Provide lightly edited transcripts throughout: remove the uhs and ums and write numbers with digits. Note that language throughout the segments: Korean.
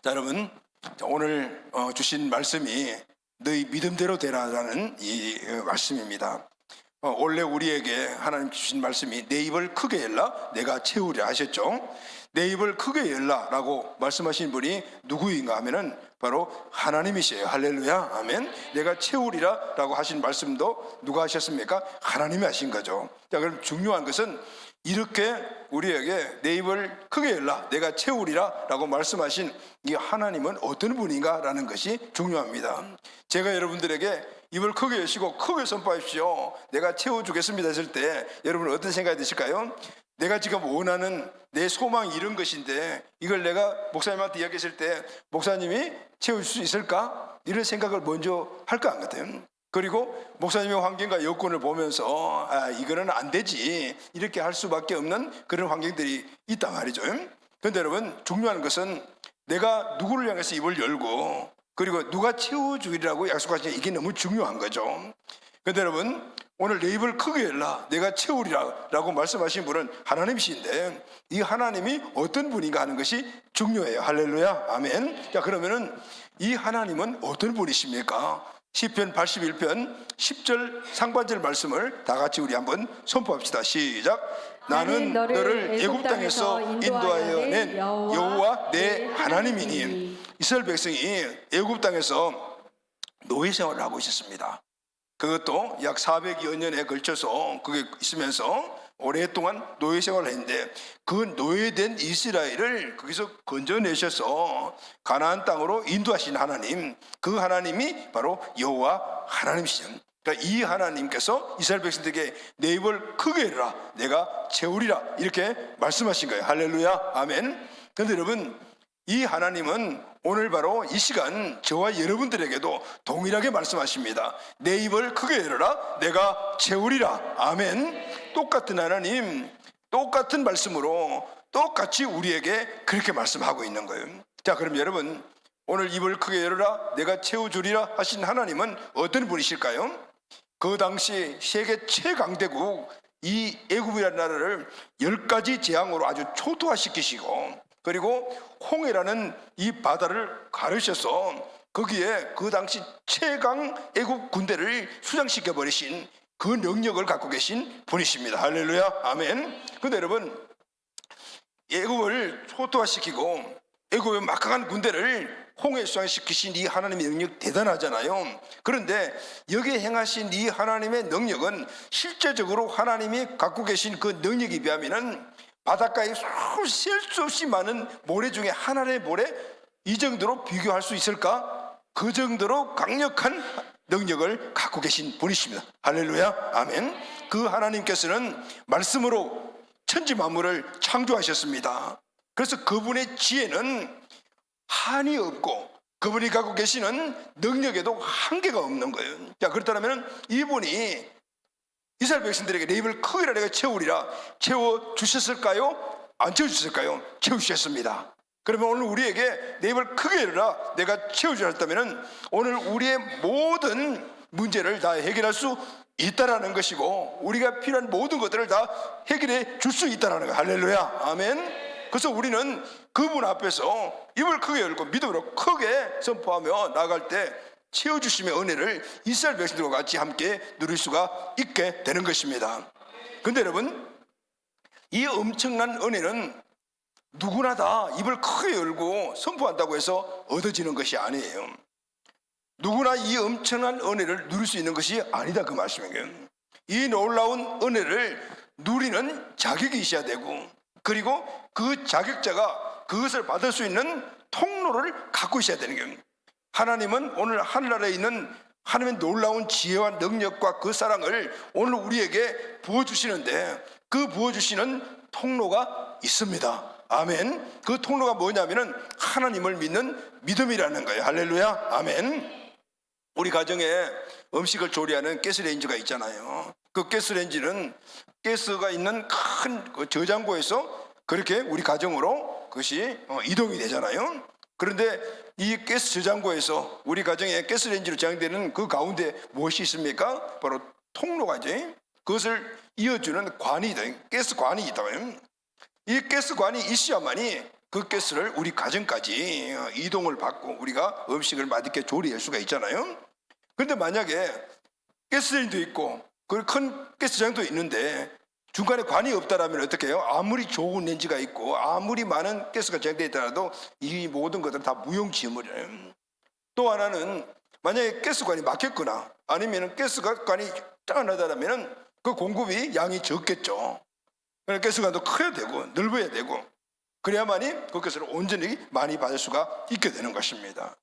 자, 여러분, 오늘 주신 말씀이 너희 믿음대로 되라라는 이 말씀입니다. 원래 우리에게 하나님 주신 말씀이 내 입을 크게 열라 내가 채우리라 하셨죠. 내 입을 크게 열라라고 말씀하신 분이 누구인가 하면은 바로 하나님이시에요. 할렐루야, 아멘. 내가 채우리라라고 하신 말씀도 누가 하셨습니까? 하나님이 하신 거죠. 자, 그럼 중요한 것은 이렇게 우리에게 내 입을 크게 열라 내가 채우리라라고 말씀하신 이 하나님은 어떤 분인가라는 것이 중요합니다. 제가 여러분들에게 입을 크게 여시고 크게 선포하십시오, 내가 채워주겠습니다 했을 때 여러분은 어떤 생각이 드실까요? 내가 지금 원하는 내 소망이 이런 것인데 이걸 내가 목사님한테 이야기했을 때 목사님이 채워줄 수 있을까? 이런 생각을 먼저 할 것 같아요. 그리고 목사님의 환경과 여건을 보면서 이거는 안 되지 이렇게 할 수밖에 없는 그런 환경들이 있단 말이죠. 그런데 여러분, 중요한 것은 내가 누구를 향해서 입을 열고 그리고 누가 채워주리라고 약속하시냐, 이게 너무 중요한 거죠. 그런데 여러분, 오늘 내 입을 크게 열라 내가 채우리라 라고 말씀하신 분은 하나님이신데 이 하나님이 어떤 분인가 하는 것이 중요해요. 할렐루야, 아멘. 자, 그러면은 이 하나님은 어떤 분이십니까? 시편 81편 10절 상반절 말씀을 다 같이 우리 한번 선포합시다. 시작. 나는 너를 애굽 땅에서 인도하여 낸 여호와 내 하나님이니. 이스라엘 백성이 애굽 땅에서 노예 생활을 하고 있었습니다. 그것도 약 400여 년에 걸쳐서 그게 있으면서 오랫동안 노예 생활을 했는데 그 노예된 이스라엘을 거기서 건져내셔서 가나안 땅으로 인도하신 하나님, 그 하나님이 바로 여호와 하나님이시죠. 그러니까 이 하나님께서 이스라엘 백성들에게 내 입을 크게 열라 내가 채우리라 이렇게 말씀하신 거예요. 할렐루야, 아멘. 그런데 여러분, 이 하나님은 오늘 바로 이 시간 저와 여러분들에게도 동일하게 말씀하십니다. 내 입을 크게 열어라 내가 채우리라, 아멘. 똑같은 하나님, 똑같은 말씀으로 똑같이 우리에게 그렇게 말씀하고 있는 거예요. 자, 그럼 여러분, 오늘 입을 크게 열어라 내가 채워주리라 하신 하나님은 어떤 분이실까요? 그 당시 세계 최강대국 이 애굽이라는 나라를 10가지 재앙으로 아주 초토화시키시고 그리고 홍해라는 이 바다를 가르셔서 거기에 그 당시 최강 애국 군대를 수장시켜 버리신 그 능력을 갖고 계신 분이십니다. 할렐루야, 아멘. 그런데 여러분, 애국을 초토화시키고 애국의 막강한 군대를 홍해 수장시키신 이 하나님의 능력 대단하잖아요. 그런데 여기에 행하신 이 하나님의 능력은 실제적으로 하나님이 갖고 계신 그 능력에 비하면은 바닷가에 셀 수 없이 많은 모래 중에 하나의 모래, 이 정도로 비교할 수 있을까? 그 정도로 강력한 능력을 갖고 계신 분이십니다. 할렐루야, 아멘. 그 하나님께서는 말씀으로 천지 만물을 창조하셨습니다. 그래서 그분의 지혜는 한이 없고 그분이 갖고 계시는 능력에도 한계가 없는 거예요. 자, 그렇다면 이분이 이스라엘 백성들에게 내 입을 크게 내가 채우리라 채워주셨을까요? 안 채워주셨을까요? 채우셨습니다. 그러면 오늘 우리에게 내 입을 크게 열어라 내가 채워주셨다면 오늘 우리의 모든 문제를 다 해결할 수 있다라는 것이고 우리가 필요한 모든 것들을 다 해결해 줄 수 있다라는 거예요. 할렐루야, 아멘. 그래서 우리는 그분 앞에서 입을 크게 열고 믿음으로 크게 선포하며 나아갈 때 채워주심의 은혜를 이스라엘 백성들과 같이 함께 누릴 수가 있게 되는 것입니다. 그런데 여러분, 이 엄청난 은혜는 누구나 다 입을 크게 열고 선포한다고 해서 얻어지는 것이 아니에요. 누구나 이 엄청난 은혜를 누릴 수 있는 것이 아니다, 그 말씀이에요. 이 놀라운 은혜를 누리는 자격이 있어야 되고 그리고 그 자격자가 그것을 받을 수 있는 통로를 갖고 있어야 되는 거예요. 하나님은 오늘 하늘나라에 있는 하나님의 놀라운 지혜와 능력과 그 사랑을 오늘 우리에게 부어주시는데 그 부어주시는 통로가 있습니다. 아멘. 그 통로가 뭐냐면은 하나님을 믿는 믿음이라는 거예요. 할렐루야, 아멘. 우리 가정에 음식을 조리하는 가스레인지가 있잖아요. 그 가스레인지는 가스가 있는 큰 저장고에서 그렇게 우리 가정으로 그것이 이동이 되잖아요. 그런데 이 가스 저장고에서 우리 가정에 가스레인지로 저장되는 그 가운데 무엇이 있습니까? 바로 통로가지. 그것을 이어주는 관이 있다. 가스관이 있다. 이 가스관이 있어야만이 그 가스를 우리 가정까지 이동을 받고 우리가 음식을 맛있게 조리할 수가 있잖아요. 그런데 만약에 가스전도 있고 그 큰 가스장도 있는데 중간에 관이 없다라면 어떻게 해요? 아무리 좋은 렌지가 있고 아무리 많은 가스가 제공되어 있더라도 이 모든 것들은 다 무용지물이에요. 또 하나는 만약에 가스관이 막혔거나 아니면 가스관이 짱하다라면 그 공급이 양이 적겠죠. 그러니까 가스관도 커야 되고 넓어야 되고 그래야만이 그 가스를 온전히 많이 받을 수가 있게 되는 것입니다.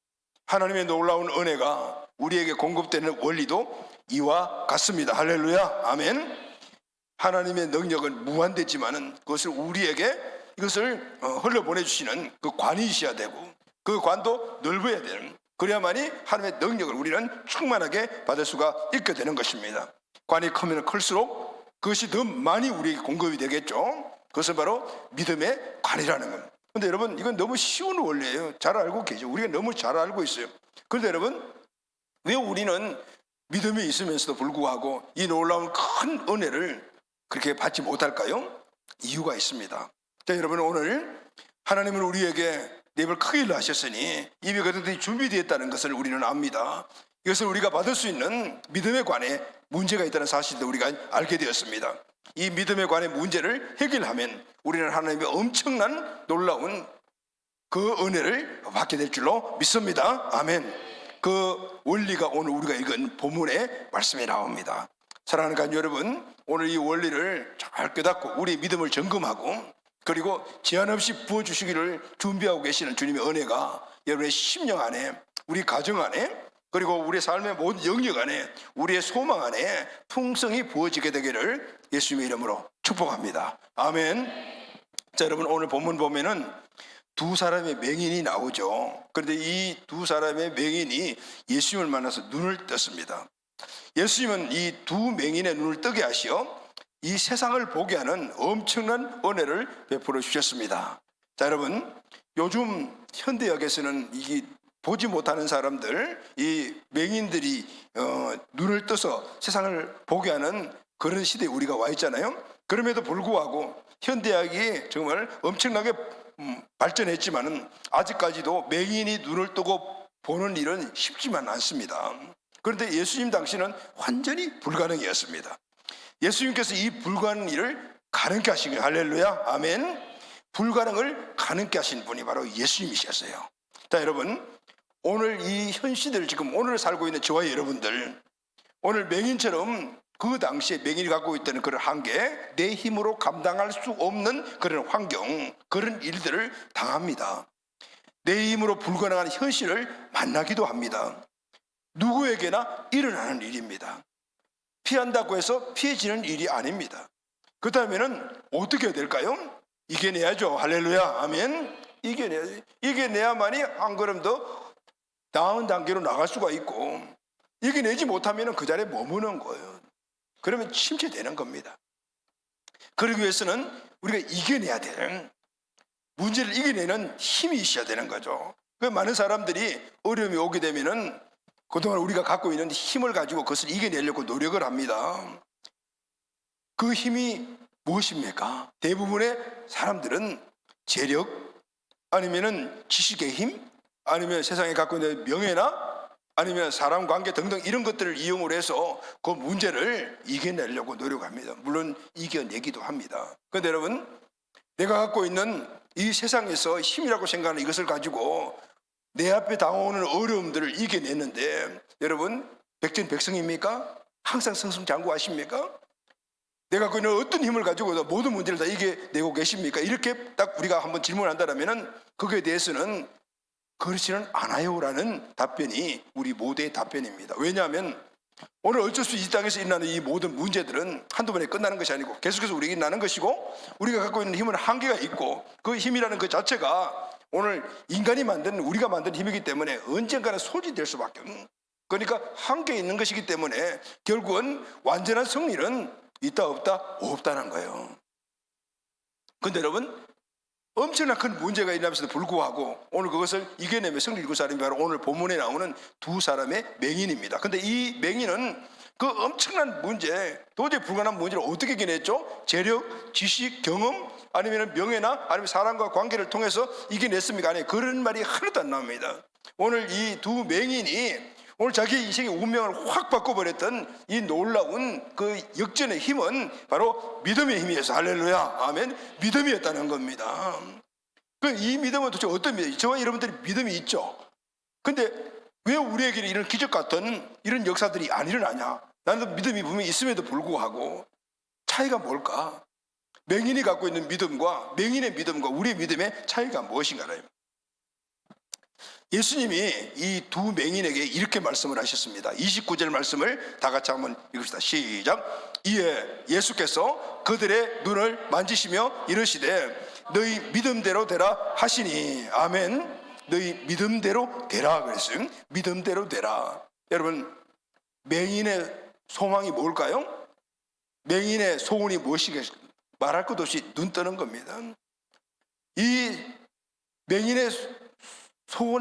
하나님의 놀라운 은혜가 우리에게 공급되는 원리도 이와 같습니다. 할렐루야, 아멘. 하나님의 능력은 무한되지만은 그것을 우리에게 이것을 흘려보내주시는 그 관이셔야 되고 그 관도 넓어야 되는, 그래야만이 하나님의 능력을 우리는 충만하게 받을 수가 있게 되는 것입니다. 관이 크면 클수록 그것이 더 많이 우리에게 공급이 되겠죠. 그것은 바로 믿음의 관이라는 겁니다. 그런데 여러분, 이건 너무 쉬운 원리예요. 잘 알고 계죠. 우리가 너무 잘 알고 있어요. 그런데 여러분, 왜 우리는 믿음이 있으면서도 불구하고 이 놀라운 큰 은혜를 그렇게 받지 못할까요? 이유가 있습니다. 자, 여러분, 오늘 하나님은 우리에게 내 입을 크게 일러 하셨으니 입이 그들이 준비되었다는 것을 우리는 압니다. 이것을 우리가 받을 수 있는 믿음의 관에 문제가 있다는 사실도 우리가 알게 되었습니다. 이 믿음의 관의 문제를 해결하면 우리는 하나님의 엄청난 놀라운 그 은혜를 받게 될 줄로 믿습니다. 아멘. 그 원리가 오늘 우리가 읽은 본문의 말씀에 나옵니다. 사랑하는 가족 여러분, 오늘 이 원리를 잘 깨닫고 우리의 믿음을 점검하고 그리고 제한 없이 부어주시기를 준비하고 계시는 주님의 은혜가 여러분의 심령 안에, 우리 가정 안에, 그리고 우리의 삶의 모든 영역 안에, 우리의 소망 안에 풍성히 부어지게 되기를 예수님의 이름으로 축복합니다. 아멘. 자, 여러분, 오늘 본문 보면은 두 사람의 맹인이 나오죠. 그런데 이 두 사람의 맹인이 예수님을 만나서 눈을 떴습니다. 예수님은 이 두 맹인의 눈을 뜨게 하시어 이 세상을 보게 하는 엄청난 은혜를 베풀어 주셨습니다. 자, 여러분, 요즘 현대역에서는 이 보지 못하는 사람들, 이 맹인들이 눈을 떠서 세상을 보게 하는 그런 시대에 우리가 와 있잖아요. 그럼에도 불구하고 현대학이 정말 엄청나게 발전했지만은 아직까지도 맹인이 눈을 뜨고 보는 일은 쉽지만 않습니다. 그런데 예수님 당시는 완전히 불가능이었습니다. 예수님께서 이 불가능한 일을 가능케 하신 거예요. 할렐루야, 아멘. 불가능을 가능케 하신 분이 바로 예수님이셨어요. 자, 여러분, 오늘 이 현 시대를 지금 오늘 살고 있는 저와 여러분들, 오늘 맹인처럼 그 당시에 맹인이 갖고 있다는 그런 한계, 내 힘으로 감당할 수 없는 그런 환경, 그런 일들을 당합니다. 내 힘으로 불가능한 현실을 만나기도 합니다. 누구에게나 일어나는 일입니다. 피한다고 해서 피해지는 일이 아닙니다. 그렇다면 어떻게 해야 될까요? 이겨내야죠. 할렐루야, 아멘. 이겨내야지. 이겨내야만이 한 걸음 더 나은 단계로 나갈 수가 있고, 이겨내지 못하면 그 자리에 머무는 거예요. 그러면 침체되는 겁니다. 그러기 위해서는 우리가 이겨내야 되는, 문제를 이겨내는 힘이 있어야 되는 거죠. 많은 사람들이 어려움이 오게 되면은 그동안 우리가 갖고 있는 힘을 가지고 그것을 이겨내려고 노력을 합니다. 그 힘이 무엇입니까? 대부분의 사람들은 재력, 아니면은 지식의 힘, 아니면 세상에 갖고 있는 명예나 아니면 사람 관계 등등 이런 것들을 이용을 해서 그 문제를 이겨내려고 노력합니다. 물론 이겨내기도 합니다. 그런데 여러분, 내가 갖고 있는 이 세상에서 힘이라고 생각하는 이것을 가지고 내 앞에 다가오는 어려움들을 이겨냈는데, 여러분, 백전백승입니까? 항상 승승장구하십니까? 내가 갖고 있는 어떤 힘을 가지고 모든 문제를 다 이겨내고 계십니까? 이렇게 딱 우리가 한번 질문한다면 거기에 대해서는 그렇지는 않아요라는 답변이 우리 모두의 답변입니다. 왜냐하면 오늘 어쩔 수 이 땅에서 일어나는 이 모든 문제들은 한두 번에 끝나는 것이 아니고 계속해서 우리에게 일어나는 것이고, 우리가 갖고 있는 힘은 한계가 있고, 그 힘이라는 그 자체가 오늘 인간이 만든, 우리가 만든 힘이기 때문에 언젠가는 소진될 수밖에 없는, 그러니까 한계에 있는 것이기 때문에 결국은 완전한 승리는 있다 없다? 없다는 거예요. 그런데 여러분, 엄청난 큰 문제가 일어나면서도 불구하고 오늘 그것을 이겨내며 승리를 이룬 사람이 바로 오늘 본문에 나오는 두 사람의 맹인입니다. 그런데 이 맹인은 그 엄청난 문제, 도저히 불가능한 문제를 어떻게 이겨냈죠? 재력, 지식, 경험, 아니면 명예나 아니면 사람과 관계를 통해서 이겨냈습니까? 아니, 그런 말이 하나도 안 나옵니다. 오늘 이 두 맹인이 오늘 자기 인생의 운명을 확 바꿔버렸던 이 놀라운 그 역전의 힘은 바로 믿음의 힘이었어. 할렐루야, 아멘. 믿음이었다는 겁니다. 이 믿음은 도대체 어떤 믿음이에요? 저와 여러분들이 믿음이 있죠. 근데 왜 우리에게는 이런 기적 같은 이런 역사들이 안 일어나냐? 나는 믿음이 분명히 있음에도 불구하고 차이가 뭘까? 맹인이 갖고 있는 믿음과 맹인의 믿음과 우리의 믿음의 차이가 무엇인가요? 예수님이 이 두 맹인에게 이렇게 말씀을 하셨습니다. 29절 말씀을 다 같이 한번 읽읍시다. 시작. 이에 예수께서 그들의 눈을 만지시며 이르시되 너희 믿음대로 되라 하시니. 아멘. 너희 믿음대로 되라 그랬어요. 믿음대로 되라. 여러분, 맹인의 소망이 뭘까요? 맹인의 소원이 무엇이겠어요? 말할 것 없이 눈 뜨는 겁니다. 이 맹인의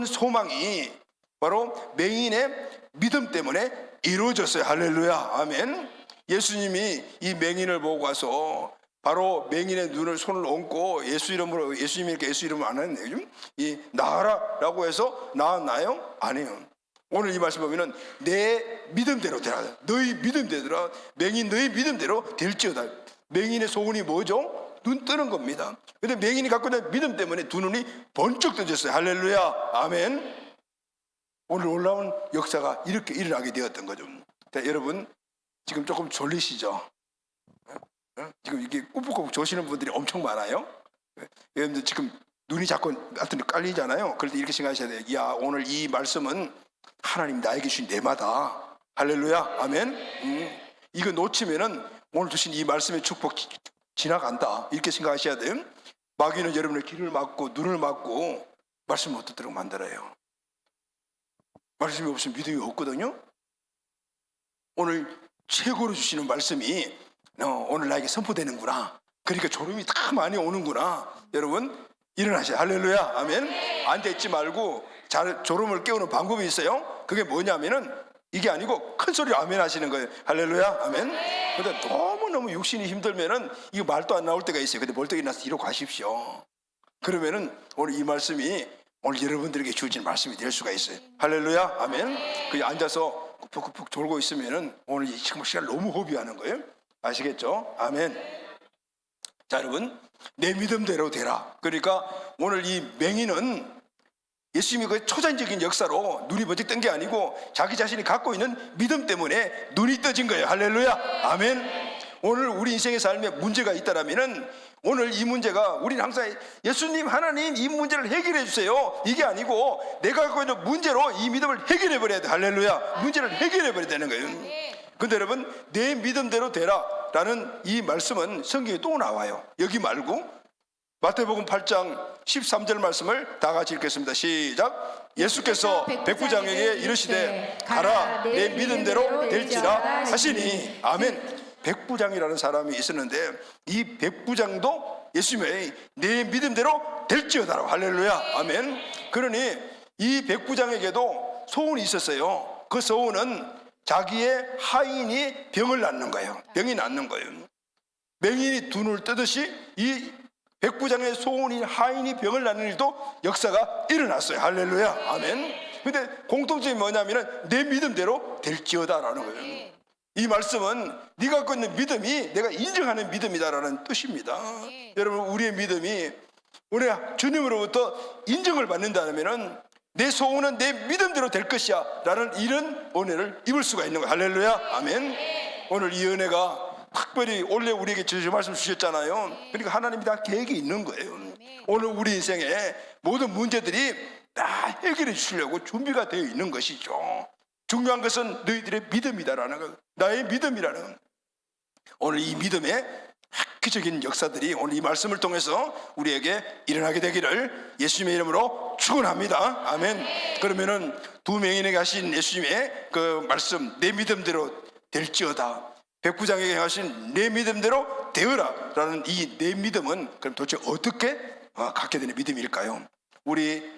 소망이 바로 맹인의 믿음 때문에 이루어졌어요. 할렐루야, 아멘. 예수님이 이 맹인을 보고 가서 바로 맹인의 눈을 손을 얹고 예수 이름으로, 예수님이 이렇게 예수 이름을 안 했네요. 이 나아라 라고 해서 나았나요? 아니에요. 오늘 이 말씀 보면은 내 믿음대로 되라. 너희 믿음대로, 맹인 너희 믿음대로 될지어다. 맹인의 소원이 뭐죠? 눈 뜨는 겁니다. 근데 맹인이 갖고 있는 믿음 때문에 두 눈이 번쩍 떠졌어요. 할렐루야, 아멘. 오늘 놀라운 역사가 이렇게 일어나게 되었던 거죠. 자, 여러분 지금 조금 졸리시죠? 지금 이게 꾸벅꾸벅 조시는 분들이 엄청 많아요. 여러분들 지금 눈이 자꾸 하여튼 깔리잖아요. 그럴 때 이렇게 생각하셔야 돼요. 야, 오늘 이 말씀은 하나님 나에게 주신 내마다. 할렐루야, 아멘. 이거 놓치면은 오늘 주신 이 말씀의 축복 지나간다, 이렇게 생각하셔야 돼요. 마귀는 여러분의 귀를 막고 눈을 막고 말씀을 못 듣도록 만들어요. 말씀이 없으면 믿음이 없거든요. 오늘 최고로 주시는 말씀이 오늘 나에게 선포되는구나. 그러니까 졸음이 다 많이 오는구나. 여러분 일어나셔야. 할렐루야, 아멘. 앉아있지 말고 졸음을 깨우는 방법이 있어요. 그게 뭐냐면은 이게 아니고 큰 소리로 아멘 하시는 거예요. 할렐루야, 아멘. 근데 너무너무 육신이 힘들면은 이거 말도 안 나올 때가 있어요. 근데 벌떡 일어나서 뒤로 가십시오. 그러면은 오늘 이 말씀이 오늘 여러분들에게 주어진 말씀이 될 수가 있어요. 할렐루야, 아멘. 그냥 앉아서 푹푹 졸고 있으면은 오늘 이 시간 너무 허비하는 거예요. 아시겠죠? 아멘. 자, 여러분, 내 믿음대로 되라. 그러니까 오늘 이 맹인은 예수님이 그 초자연적인 역사로 눈이 번쩍 뜬 게 아니고 자기 자신이 갖고 있는 믿음 때문에 눈이 떠진 거예요. 할렐루야, 아멘. 오늘 우리 인생의 삶에 문제가 있다라면은 오늘 이 문제가 우리는 항상 예수님, 하나님 이 문제를 해결해 주세요, 이게 아니고 내가 갖고 있는 문제로 이 믿음을 해결해 버려야 돼. 할렐루야. 문제를 해결해 버려야 되는 거예요. 근데 여러분, 내 믿음대로 되라 라는 이 말씀은 성경에 또 나와요. 여기 말고 마태복음 8장 13절 말씀을 다 같이 읽겠습니다. 시작. 예수께서 백부장에게 이르시되 가라, 내 믿음대로 될지라 하시니. 아멘. 백부장이라는 사람이 있었는데 이 백부장도 예수님의 내 믿음대로 될지어다라고. 할렐루야, 아멘. 그러니 이 백부장에게도 소원이 있었어요. 그 소원은 자기의 하인이 병을 낫는 거예요. 병이 낫는 거예요. 맹인이 두 눈을 뜨듯이 이 백부장의 소원인 하인이 병을 낫는 일도 역사가 일어났어요. 할렐루야, 아멘. 근데 공통점이 뭐냐면은 내 믿음대로 될지어다라는 거예요. 이 말씀은 네가 갖고 있는 믿음이 내가 인정하는 믿음이다라는 뜻입니다. 여러분, 우리의 믿음이 우리 주님으로부터 인정을 받는다면은 내 소원은 내 믿음대로 될 것이야 라는 이런 은혜를 입을 수가 있는 거예요. 할렐루야, 아멘. 오늘 이 은혜가 특별히 원래 우리에게 저 말씀 주셨잖아요. 그러니까 하나님이 다 계획이 있는 거예요. 오늘 우리 인생에 모든 문제들이 다 해결해 주시려고 준비가 되어 있는 것이죠. 중요한 것은 너희들의 믿음이다라는 것, 나의 믿음이라는 것. 오늘 이 믿음의 획기적인 역사들이 오늘 이 말씀을 통해서 우리에게 일어나게 되기를 예수님의 이름으로 축원합니다. 아멘. 그러면은 두 맹인에게 하신 예수님의 그 말씀, 내 믿음대로 될지어다, 백부장에게 하신 내 믿음대로 되어라 라는 이 내 믿음은 그럼 도대체 어떻게 갖게 되는 믿음일까요? 우리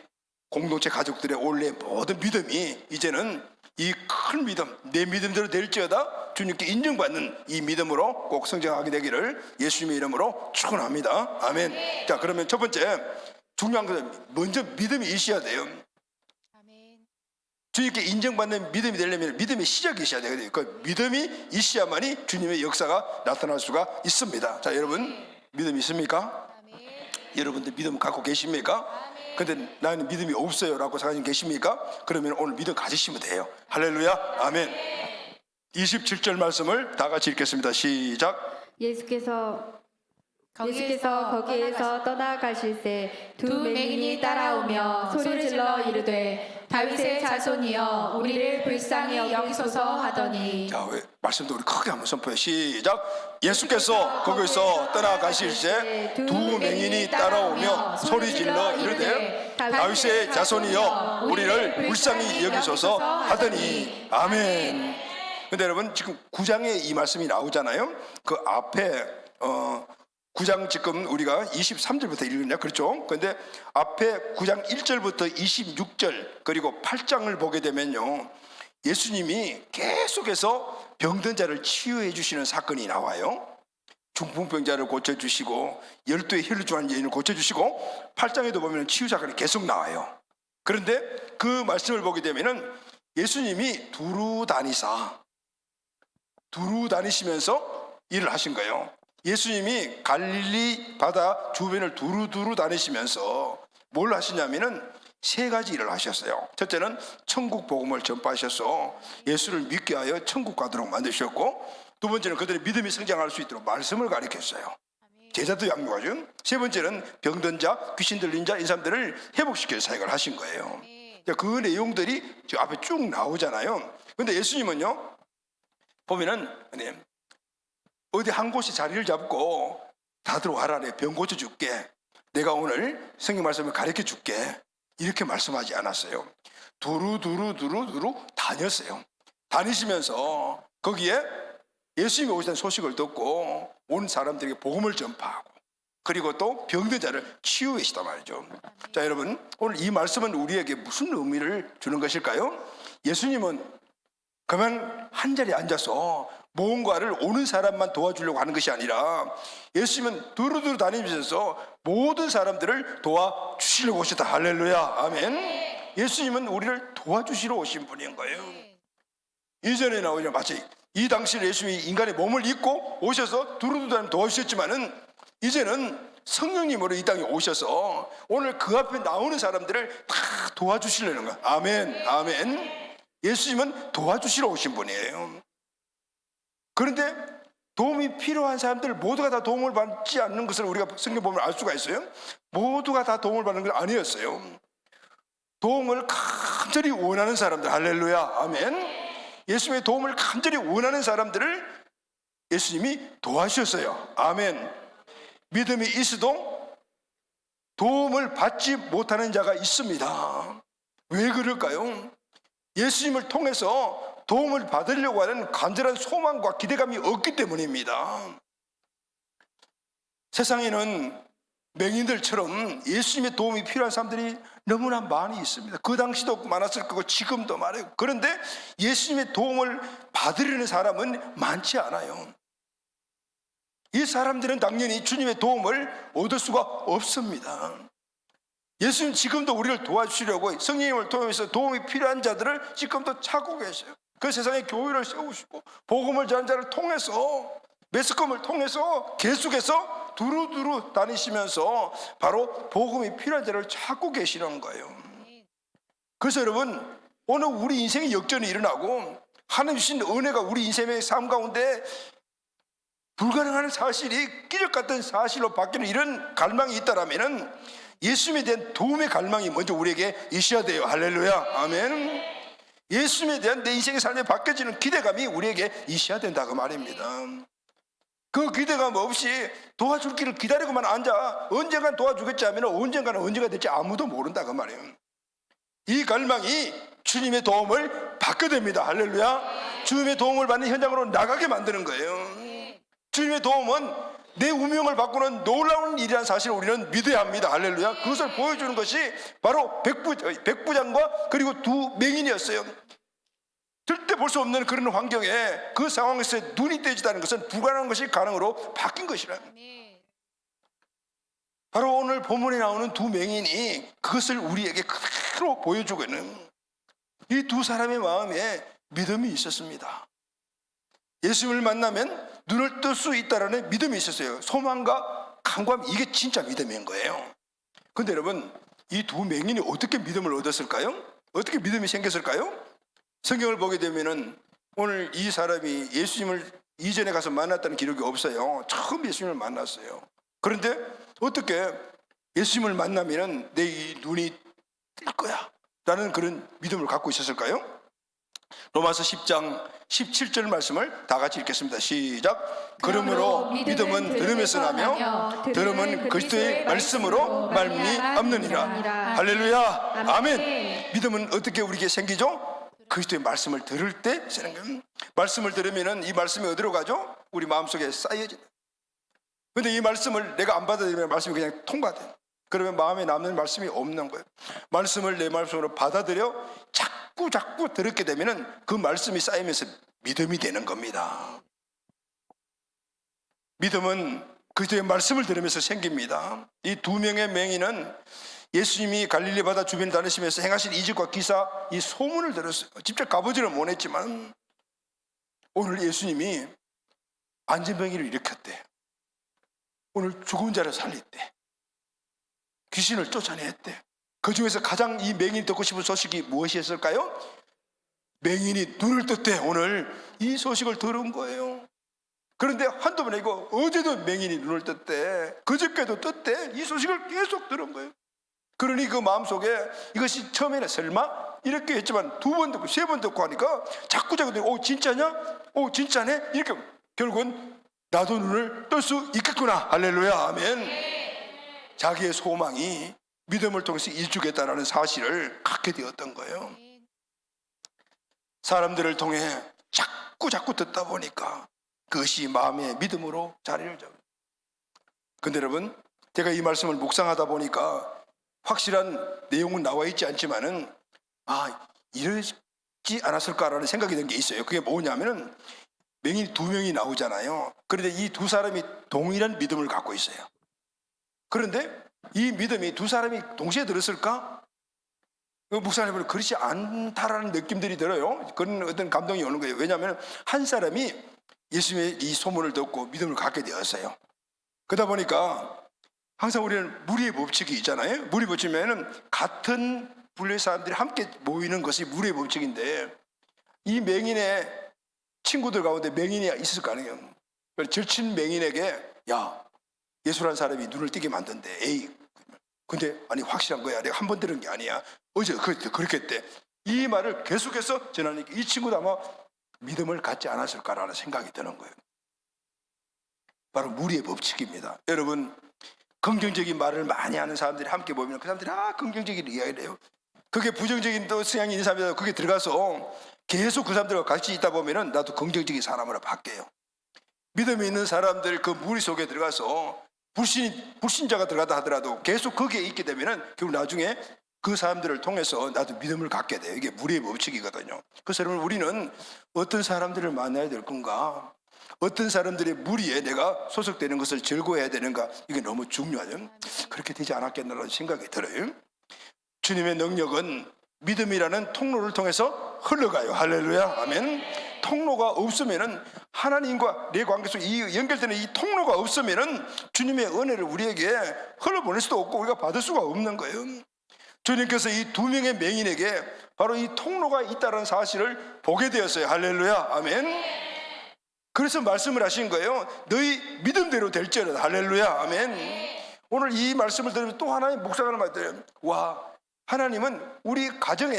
공동체 가족들의 원래 모든 믿음이 이제는 이 큰 믿음, 내 믿음대로 될지어다 주님께 인정받는 이 믿음으로 꼭 성장하게 되기를 예수님의 이름으로 축원합니다. 아멘. 자, 그러면 첫 번째 중요한 것은 먼저 믿음이 있어야 돼요. 주님께 인정받는 믿음이 되려면 믿음의 시작이 있어야 돼요. 그 믿음이 있어야만이 주님의 역사가 나타날 수가 있습니다. 자, 여러분 믿음 있습니까? 여러분들 믿음 갖고 계십니까? 근데 나는 믿음이 없어요 라고 생각하시는 계십니까? 그러면 오늘 믿음 가지시면 돼요. 할렐루야. 아멘. 27절 말씀을 다 같이 읽겠습니다. 시작. 예수께서 거기에서 떠나가실새 두 맹인이 따라오며 소리질러 이르되 다윗의 자손이여 우리를 불쌍히 여기소서 하더니. 자, 말씀도 우리 크게 한번 선포해. 시작. 예수께서 거기서 떠나가실새 두 맹인이 따라오며 소리질러 이르되 다윗의 자손이여 우리를 불쌍히 여기소서 하더니. 아멘. 근데 여러분 지금 9장에 이 말씀이 나오잖아요. 그 앞에 9장 지금 우리가 23절부터 읽었냐? 그렇죠? 근데 앞에 9장 1절부터 26절 그리고 8장을 보게 되면요, 예수님이 계속해서 병든 자를 치유해 주시는 사건이 나와요. 중풍병자를 고쳐주시고 12의 혈루 중한 여인을 고쳐주시고 8장에도 보면 치유 사건이 계속 나와요. 그런데 그 말씀을 보게 되면은 예수님이 두루 다니시면서 일을 하신 거예요. 예수님이 갈릴리 바다 주변을 두루두루 다니시면서 뭘 하시냐면은 세 가지 일을 하셨어요. 첫째는 천국 복음을 전파하셔서 예수를 믿게 하여 천국 가도록 만드셨고, 두 번째는 그들의 믿음이 성장할 수 있도록 말씀을 가르쳤어요. 제자도 양육하죠. 세 번째는 병든 자, 귀신 들린 자, 이 사람들을 회복시킬 사역을 하신 거예요. 그 내용들이 지금 앞에 쭉 나오잖아요. 근데 예수님은요 보면은 어디 한 곳에 자리를 잡고 다들 와라, 내 병 고쳐줄게, 내가 오늘 성경 말씀을 가르쳐줄게, 이렇게 말씀하지 않았어요. 두루 다녔어요. 다니시면서 거기에 예수님이 오시다는 소식을 듣고 온 사람들에게 복음을 전파하고, 그리고 또 병든 자를 치유하시단 말이죠. 자, 여러분 오늘 이 말씀은 우리에게 무슨 의미를 주는 것일까요? 예수님은 그만 한 자리에 앉아서 뭔가를 오는 사람만 도와주려고 하는 것이 아니라 예수님은 두루두루 다니면서 모든 사람들을 도와주시려고 오셨다. 할렐루야. 아멘. 예수님은 우리를 도와주시러 오신 분인 거예요. 이전에 나오냐 마치 이 당시 예수님이 인간의 몸을 입고 오셔서 두루두루 도와주셨지만은 이제는 성령님으로 이 땅에 오셔서 오늘 그 앞에 나오는 사람들을 다 도와주시려는 거예요. 아멘. 아멘. 예수님은 도와주시러 오신 분이에요. 그런데 도움이 필요한 사람들 모두가 다 도움을 받지 않는 것을 우리가 성경 보면 알 수가 있어요. 모두가 다 도움을 받는 건 아니었어요. 도움을 간절히 원하는 사람들, 할렐루야, 아멘. 예수님의 도움을 간절히 원하는 사람들을 예수님이 도와주셨어요. 아멘. 믿음이 있어도 도움을 받지 못하는 자가 있습니다. 왜 그럴까요? 예수님을 통해서 도움을 받으려고 하는 간절한 소망과 기대감이 없기 때문입니다. 세상에는 맹인들처럼 예수님의 도움이 필요한 사람들이 너무나 많이 있습니다. 그 당시도 많았을 거고 지금도 많아요. 그런데 예수님의 도움을 받으려는 사람은 많지 않아요. 이 사람들은 당연히 주님의 도움을 얻을 수가 없습니다. 예수님 지금도 우리를 도와주시려고 성령님을 통해서 도움이 필요한 자들을 지금도 찾고 계세요. 그 세상에 교회를 세우시고 복음을 전하는 자를 통해서, 매스컴을 통해서 계속해서 두루두루 다니시면서 바로 복음이 필요한 자를 찾고 계시는 거예요. 그래서 여러분 오늘 우리 인생의 역전이 일어나고 하나님 주신 은혜가 우리 인생의 삶 가운데 불가능한 사실이 기적 같은 사실로 바뀌는 이런 갈망이 있다라면은 예수님에 대한 도움의 갈망이 먼저 우리에게 있어야 돼요. 할렐루야. 아멘. 예수님에 대한 내 인생의 삶에 바뀌어지는 기대감이 우리에게 있어야 된다 그 말입니다. 그 기대감 없이 도와줄 길을 기다리고만 앉아 언젠간 도와주겠지 하면 언젠가 될지 아무도 모른다 그 말이에요. 이 갈망이 주님의 도움을 받게 됩니다. 할렐루야. 주님의 도움을 받는 현장으로 나가게 만드는 거예요. 주님의 도움은 내 운명을 바꾸는 놀라운 일이라는 사실을 우리는 믿어야 합니다. 할렐루야. 그것을 보여주는 것이 바로 백부장과 그리고 두 맹인이었어요. 절대 볼 수 없는 그런 환경에 그 상황에서 눈이 떼지다는 것은 불가능한 것이 가능으로 바뀐 것이라. 바로 오늘 본문에 나오는 두 맹인이 그것을 우리에게 그대로 보여주고 있는 이 두 사람의 마음에 믿음이 있었습니다. 예수님을 만나면 눈을 뜰 수 있다라는 믿음이 있었어요. 소망과 간구함, 이게 진짜 믿음인 거예요. 그런데 여러분, 이 두 맹인이 어떻게 믿음을 얻었을까요? 어떻게 믿음이 생겼을까요? 성경을 보게 되면은 오늘 이 사람이 예수님을 이전에 가서 만났다는 기록이 없어요. 처음 예수님을 만났어요. 그런데 어떻게 예수님을 만나면은 내 이 눈이 뜰 거야 라는 그런 믿음을 갖고 있었을까요? 로마서 10장 17절 말씀을 다 같이 읽겠습니다. 시작. 그러므로 믿음은 들음에서 나며 들음은 그리스도의 말씀으로 말미암느니라. 할렐루야. 아멘. 믿음은 어떻게 우리에게 생기죠? 그리스도의 말씀을 들을 때 쓰는 거예요. 말씀을 들으면은 이 말씀이 어디로 가죠? 우리 마음속에 쌓여진다. 그런데 이 말씀을 내가 안 받아들이면 말씀이 그냥 통과돼. 그러면 마음에 남는 말씀이 없는 거예요. 말씀을 내 말씀으로 받아들여 자꾸 들었게 되면은 그 말씀이 쌓이면서 믿음이 되는 겁니다. 믿음은 그리스도의 말씀을 들으면서 생깁니다. 이 두 명의 맹인은 예수님이 갈릴리 바다 주변을 다니시면서 행하신 이적과 기사, 이 소문을 들었어요. 직접 가보지는 못했지만 오늘 예수님이 안진병이를 일으켰대. 오늘 죽은 자를 살렸대. 귀신을 쫓아냈대. 그 중에서 가장 이 맹인이 듣고 싶은 소식이 무엇이었을까요? 맹인이 눈을 떴대. 오늘 이 소식을 들은 거예요. 그런데 한두 번 아니고 어제도 맹인이 눈을 떴대. 그저께도 떴대. 이 소식을 계속 들은 거예요. 그러니 그 마음속에 이것이 처음에는 설마 이렇게 했지만 두 번 듣고 세 번 듣고 하니까 자꾸 오 진짜냐? 오 진짜네? 이렇게 결국은 나도 눈을 뜰 수 있겠구나. 할렐루야. 아멘. 자기의 소망이 믿음을 통해서 이루겠다라는 사실을 갖게 되었던 거예요. 사람들을 통해 자꾸 듣다 보니까 그것이 마음의 믿음으로 자리를 잡아요. 근데 여러분, 제가 이 말씀을 묵상하다 보니까 확실한 내용은 나와 있지 않지만은 이러지 않았을까라는 생각이 든 게 있어요. 그게 뭐냐면은 맹인 두 명이 나오잖아요. 그런데 이 두 사람이 동일한 믿음을 갖고 있어요. 그런데 이 믿음이 두 사람이 동시에 들었을까? 목사님은 그렇지 않다라는 느낌들이 들어요. 그런 어떤 감동이 오는 거예요. 왜냐하면 한 사람이 예수님의 이 소문을 듣고 믿음을 갖게 되었어요. 그러다 보니까 항상 우리는 무리의 법칙이 있잖아요. 무리 법칙이면은 같은 분류의 사람들이 함께 모이는 것이 무리의 법칙인데 이 맹인의 친구들 가운데 맹인이 있을 거 아니에요. 절친 맹인에게 야, 예수라는 사람이 눈을 뜨게 만든대. 에이, 근데 아니 확실한 거야. 내가 한 번 들은 게 아니야. 어제 그렇게 했대. 이 말을 계속해서 전하니까 이 친구도 아마 믿음을 갖지 않았을까라는 생각이 드는 거예요. 바로 무리의 법칙입니다. 여러분, 긍정적인 말을 많이 하는 사람들이 함께 모이면 그 사람들이 긍정적인 이야기를 해요. 그게 부정적인 또 성향이 있는 사람이 그게 들어가서 계속 그 사람들과 같이 있다 보면은 나도 긍정적인 사람으로 바뀌어요. 믿음이 있는 사람들 그 무리 속에 들어가서 불신자가 들어가다 하더라도 계속 거기에 있게 되면은 결국 나중에 그 사람들을 통해서 나도 믿음을 갖게 돼요. 이게 무리의 법칙이거든요. 그래서 여러분, 우리는 어떤 사람들을 만나야 될 건가? 어떤 사람들의 무리에 내가 소속되는 것을 즐거워해야 되는가? 이게 너무 중요하죠. 그렇게 되지 않았겠나라는 생각이 들어요. 주님의 능력은 믿음이라는 통로를 통해서 흘러가요. 할렐루야. 아멘. 통로가 없으면은 하나님과 내 관계 속에 이 연결되는 이 통로가 없으면은 주님의 은혜를 우리에게 흘러보낼 수도 없고 우리가 받을 수가 없는 거예요. 주님께서 이 두 명의 맹인에게 바로 이 통로가 있다는 사실을 보게 되었어요. 할렐루야. 아멘. 그래서 말씀을 하신 거예요. 너희 믿음대로 될지어다. 할렐루야. 아멘. 오늘 이 말씀을 들으면 또 하나의 묵상하는 말이 들어요. 와, 하나님은 우리 가정에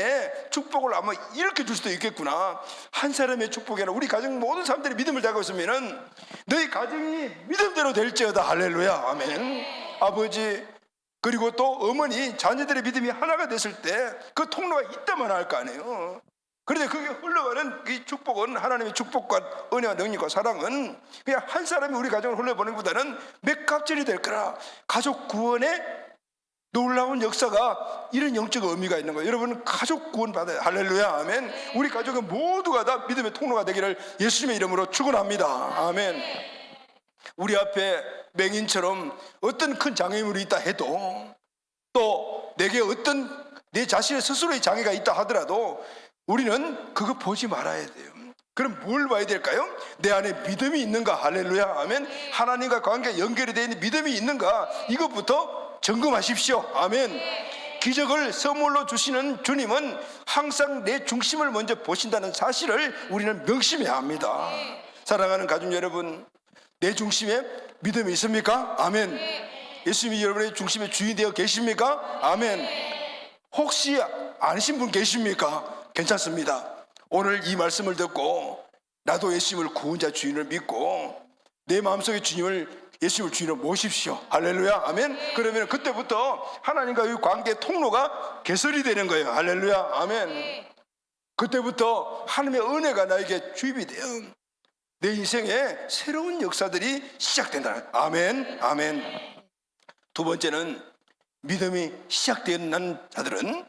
축복을 아마 이렇게 줄 수도 있겠구나. 한 사람의 축복이 아니라 우리 가정 모든 사람들이 믿음을 가지고 있으면은 너희 가정이 믿음대로 될지어다. 할렐루야. 아멘. 아버지 그리고 또 어머니 자녀들의 믿음이 하나가 됐을 때 그 통로가 있다만 할 거 아니에요. 그런데 그게 흘러가는 이 축복은, 하나님의 축복과 은혜와 능력과 사랑은 그냥 한 사람이 우리 가정을 흘려보는 것보다는 몇 갑절이 될 거라. 가족 구원의 놀라운 역사가 이런 영적 의미가 있는 거예요. 여러분, 가족 구원 받아요. 할렐루야, 아멘. 우리 가족은 모두가 다 믿음의 통로가 되기를 예수님의 이름으로 축원합니다. 아멘. 우리 앞에 맹인처럼 어떤 큰 장애물이 있다 해도, 또 내게 어떤 내 자신의 스스로의 장애가 있다 하더라도 우리는 그거 보지 말아야 돼요. 그럼 뭘 봐야 될까요? 내 안에 믿음이 있는가? 할렐루야, 아멘. 하나님과 관계가 연결이 되어 있는 믿음이 있는가? 이것부터 점검하십시오. 아멘. 기적을 선물로 주시는 주님은 항상 내 중심을 먼저 보신다는 사실을 우리는 명심해야 합니다. 사랑하는 가족 여러분, 내 중심에 믿음이 있습니까? 아멘. 예수님이 여러분의 중심의 주인이 되어 계십니까? 아멘. 혹시 아니신 분 계십니까? 괜찮습니다. 오늘 이 말씀을 듣고 나도 예수님을 구원자 주인을 믿고 내 마음속에 예수님을 주인으로 모십시오. 할렐루야, 아멘. 그러면 그때부터 하나님과의 관계 통로가 개설이 되는 거예요. 할렐루야, 아멘. 그때부터 하나님의 은혜가 나에게 주입이 되어 내 인생에 새로운 역사들이 시작된다. 아멘, 아멘. 두 번째는, 믿음이 시작된 자들은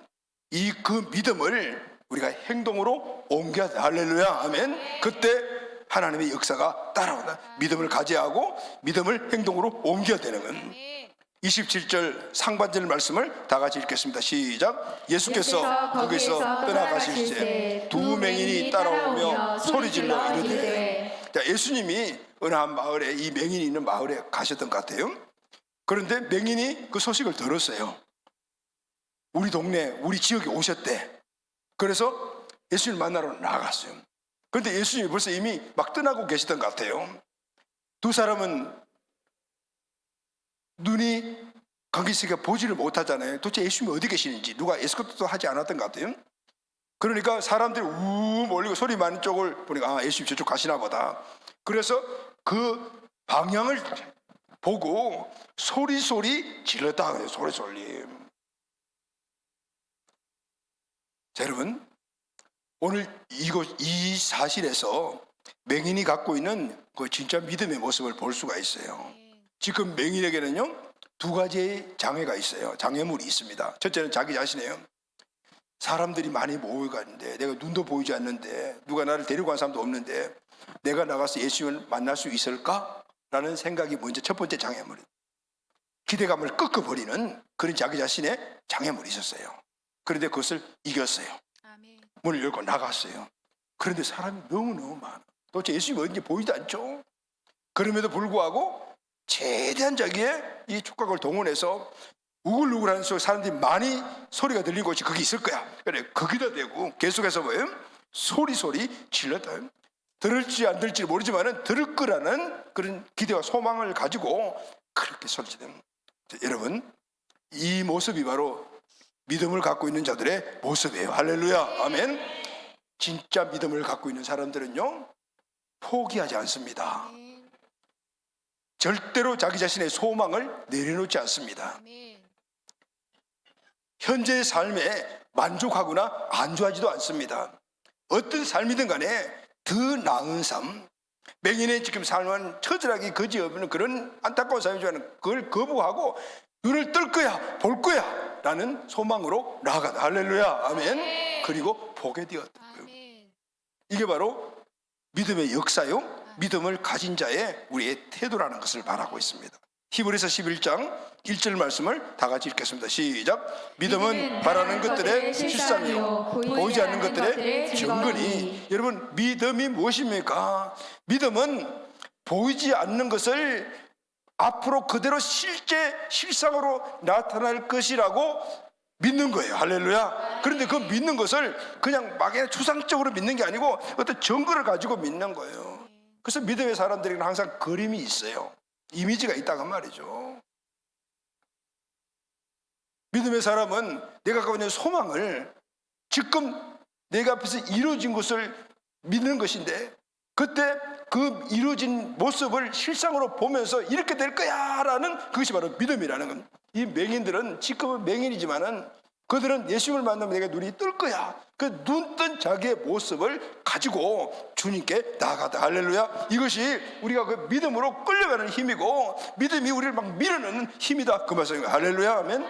그 믿음을 우리가 행동으로 옮겨야 돼. 할렐루야, 아멘. 그때 하나님의 역사가 따라온다. 믿음을 가져야하고 믿음을 행동으로 옮겨야 되는 건. 27절 상반절 말씀을 다 같이 읽겠습니다. 시작. 예수께서 거기서 떠나가실 때 두 맹인이 따라오며 소리질러 이르되. 자, 예수님이 어느 한 마을에, 이 맹인이 있는 마을에 가셨던 것 같아요. 그런데 맹인이 그 소식을 들었어요. 우리 동네, 우리 지역에 오셨대. 그래서 예수님을 만나러 나갔어요. 그런데 예수님이 벌써 이미 막 떠나고 계시던 것 같아요. 두 사람은 눈이 감기 있으니까 보지를 못하잖아요. 도대체 예수님이 어디 계시는지 누가 에스코트도 하지 않았던 것 같아요. 그러니까 사람들이 우 몰리고 소리 많은 쪽을 보니까 예수님 저쪽 가시나 보다. 그래서 그 방향을 보고 소리소리 질렀다 그래요. 소리소리. 자, 여러분, 오늘 이 사실에서 맹인이 갖고 있는 그 진짜 믿음의 모습을 볼 수가 있어요. 지금 맹인에게는요, 두 가지의 장애가 있어요. 장애물이 있습니다. 첫째는 자기 자신이에요. 사람들이 많이 모여가는데, 내가 눈도 보이지 않는데, 누가 나를 데리고 간 사람도 없는데 내가 나가서 예수님을 만날 수 있을까? 라는 생각이 먼저 첫 번째 장애물이에요. 기대감을 꺾어버리는 그런 자기 자신의 장애물이 있었어요. 그런데 그것을 이겼어요. 문을 열고 나갔어요. 그런데 사람이 너무너무 많아. 도대체 예수님이 어딘지 보이지 않죠? 그럼에도 불구하고 최대한 자기의 이 촉각을 동원해서 우글우글하는 속 사람들이 많이 소리가 들린 곳이 거기 있을 거야. 그래, 거기다 대고 계속해서 뭐예요? 소리소리 질렀다. 들을지 안 들을지 모르지만 들을 거라는 그런 기대와 소망을 가지고 그렇게 소리치는. 여러분, 이 모습이 바로 믿음을 갖고 있는 자들의 모습이에요. 할렐루야, 아멘. 진짜 믿음을 갖고 있는 사람들은요, 포기하지 않습니다. 절대로 자기 자신의 소망을 내려놓지 않습니다. 현재의 삶에 만족하거나 안주하지도 않습니다. 어떤 삶이든 간에 더 나은 삶, 맹인의 지금 삶은 처절하게 거지없는 그런 안타까운 삶이지만 그걸 거부하고 눈을 뜰 거야, 볼 거야 라는 소망으로 나아가다. 할렐루야, 아멘. 그리고 보게 되었다. 이게 바로 믿음의 역사요, 믿음을 가진 자의 우리의 태도라는 것을 말하고 있습니다. 히브리서 11장 1절 말씀을 다 같이 읽겠습니다. 시작. 믿음은 바라는 것들의 실상이요 보이지 않는 것들의 증거니. 여러분, 믿음이 무엇입니까? 믿음은 보이지 않는 것을 앞으로 그대로 실상으로 나타날 것이라고 믿는 거예요. 할렐루야. 그런데 그 믿는 것을 그냥 막연히 추상적으로 믿는 게 아니고 어떤 증거를 가지고 믿는 거예요. 그래서 믿음의 사람들에게는 항상 그림이 있어요. 이미지가 있다고 말이죠. 믿음의 사람은 내가 갖고 있는 소망을 지금 내가 앞에서 이루어진 것을 믿는 것인데, 그때 그 이루어진 모습을 실상으로 보면서 이렇게 될 거야 라는, 그것이 바로 믿음이라는 건. 이 맹인들은 지금은 맹인이지만은 그들은 예수님을 만나면 내가 눈이 뜰 거야. 그 눈뜬 자기의 모습을 가지고 주님께 나아가다. 할렐루야. 이것이 우리가 그 믿음으로 끌려가는 힘이고 믿음이 우리를 막 밀어넣는 힘이다. 그 말씀입니다. 할렐루야. 아멘.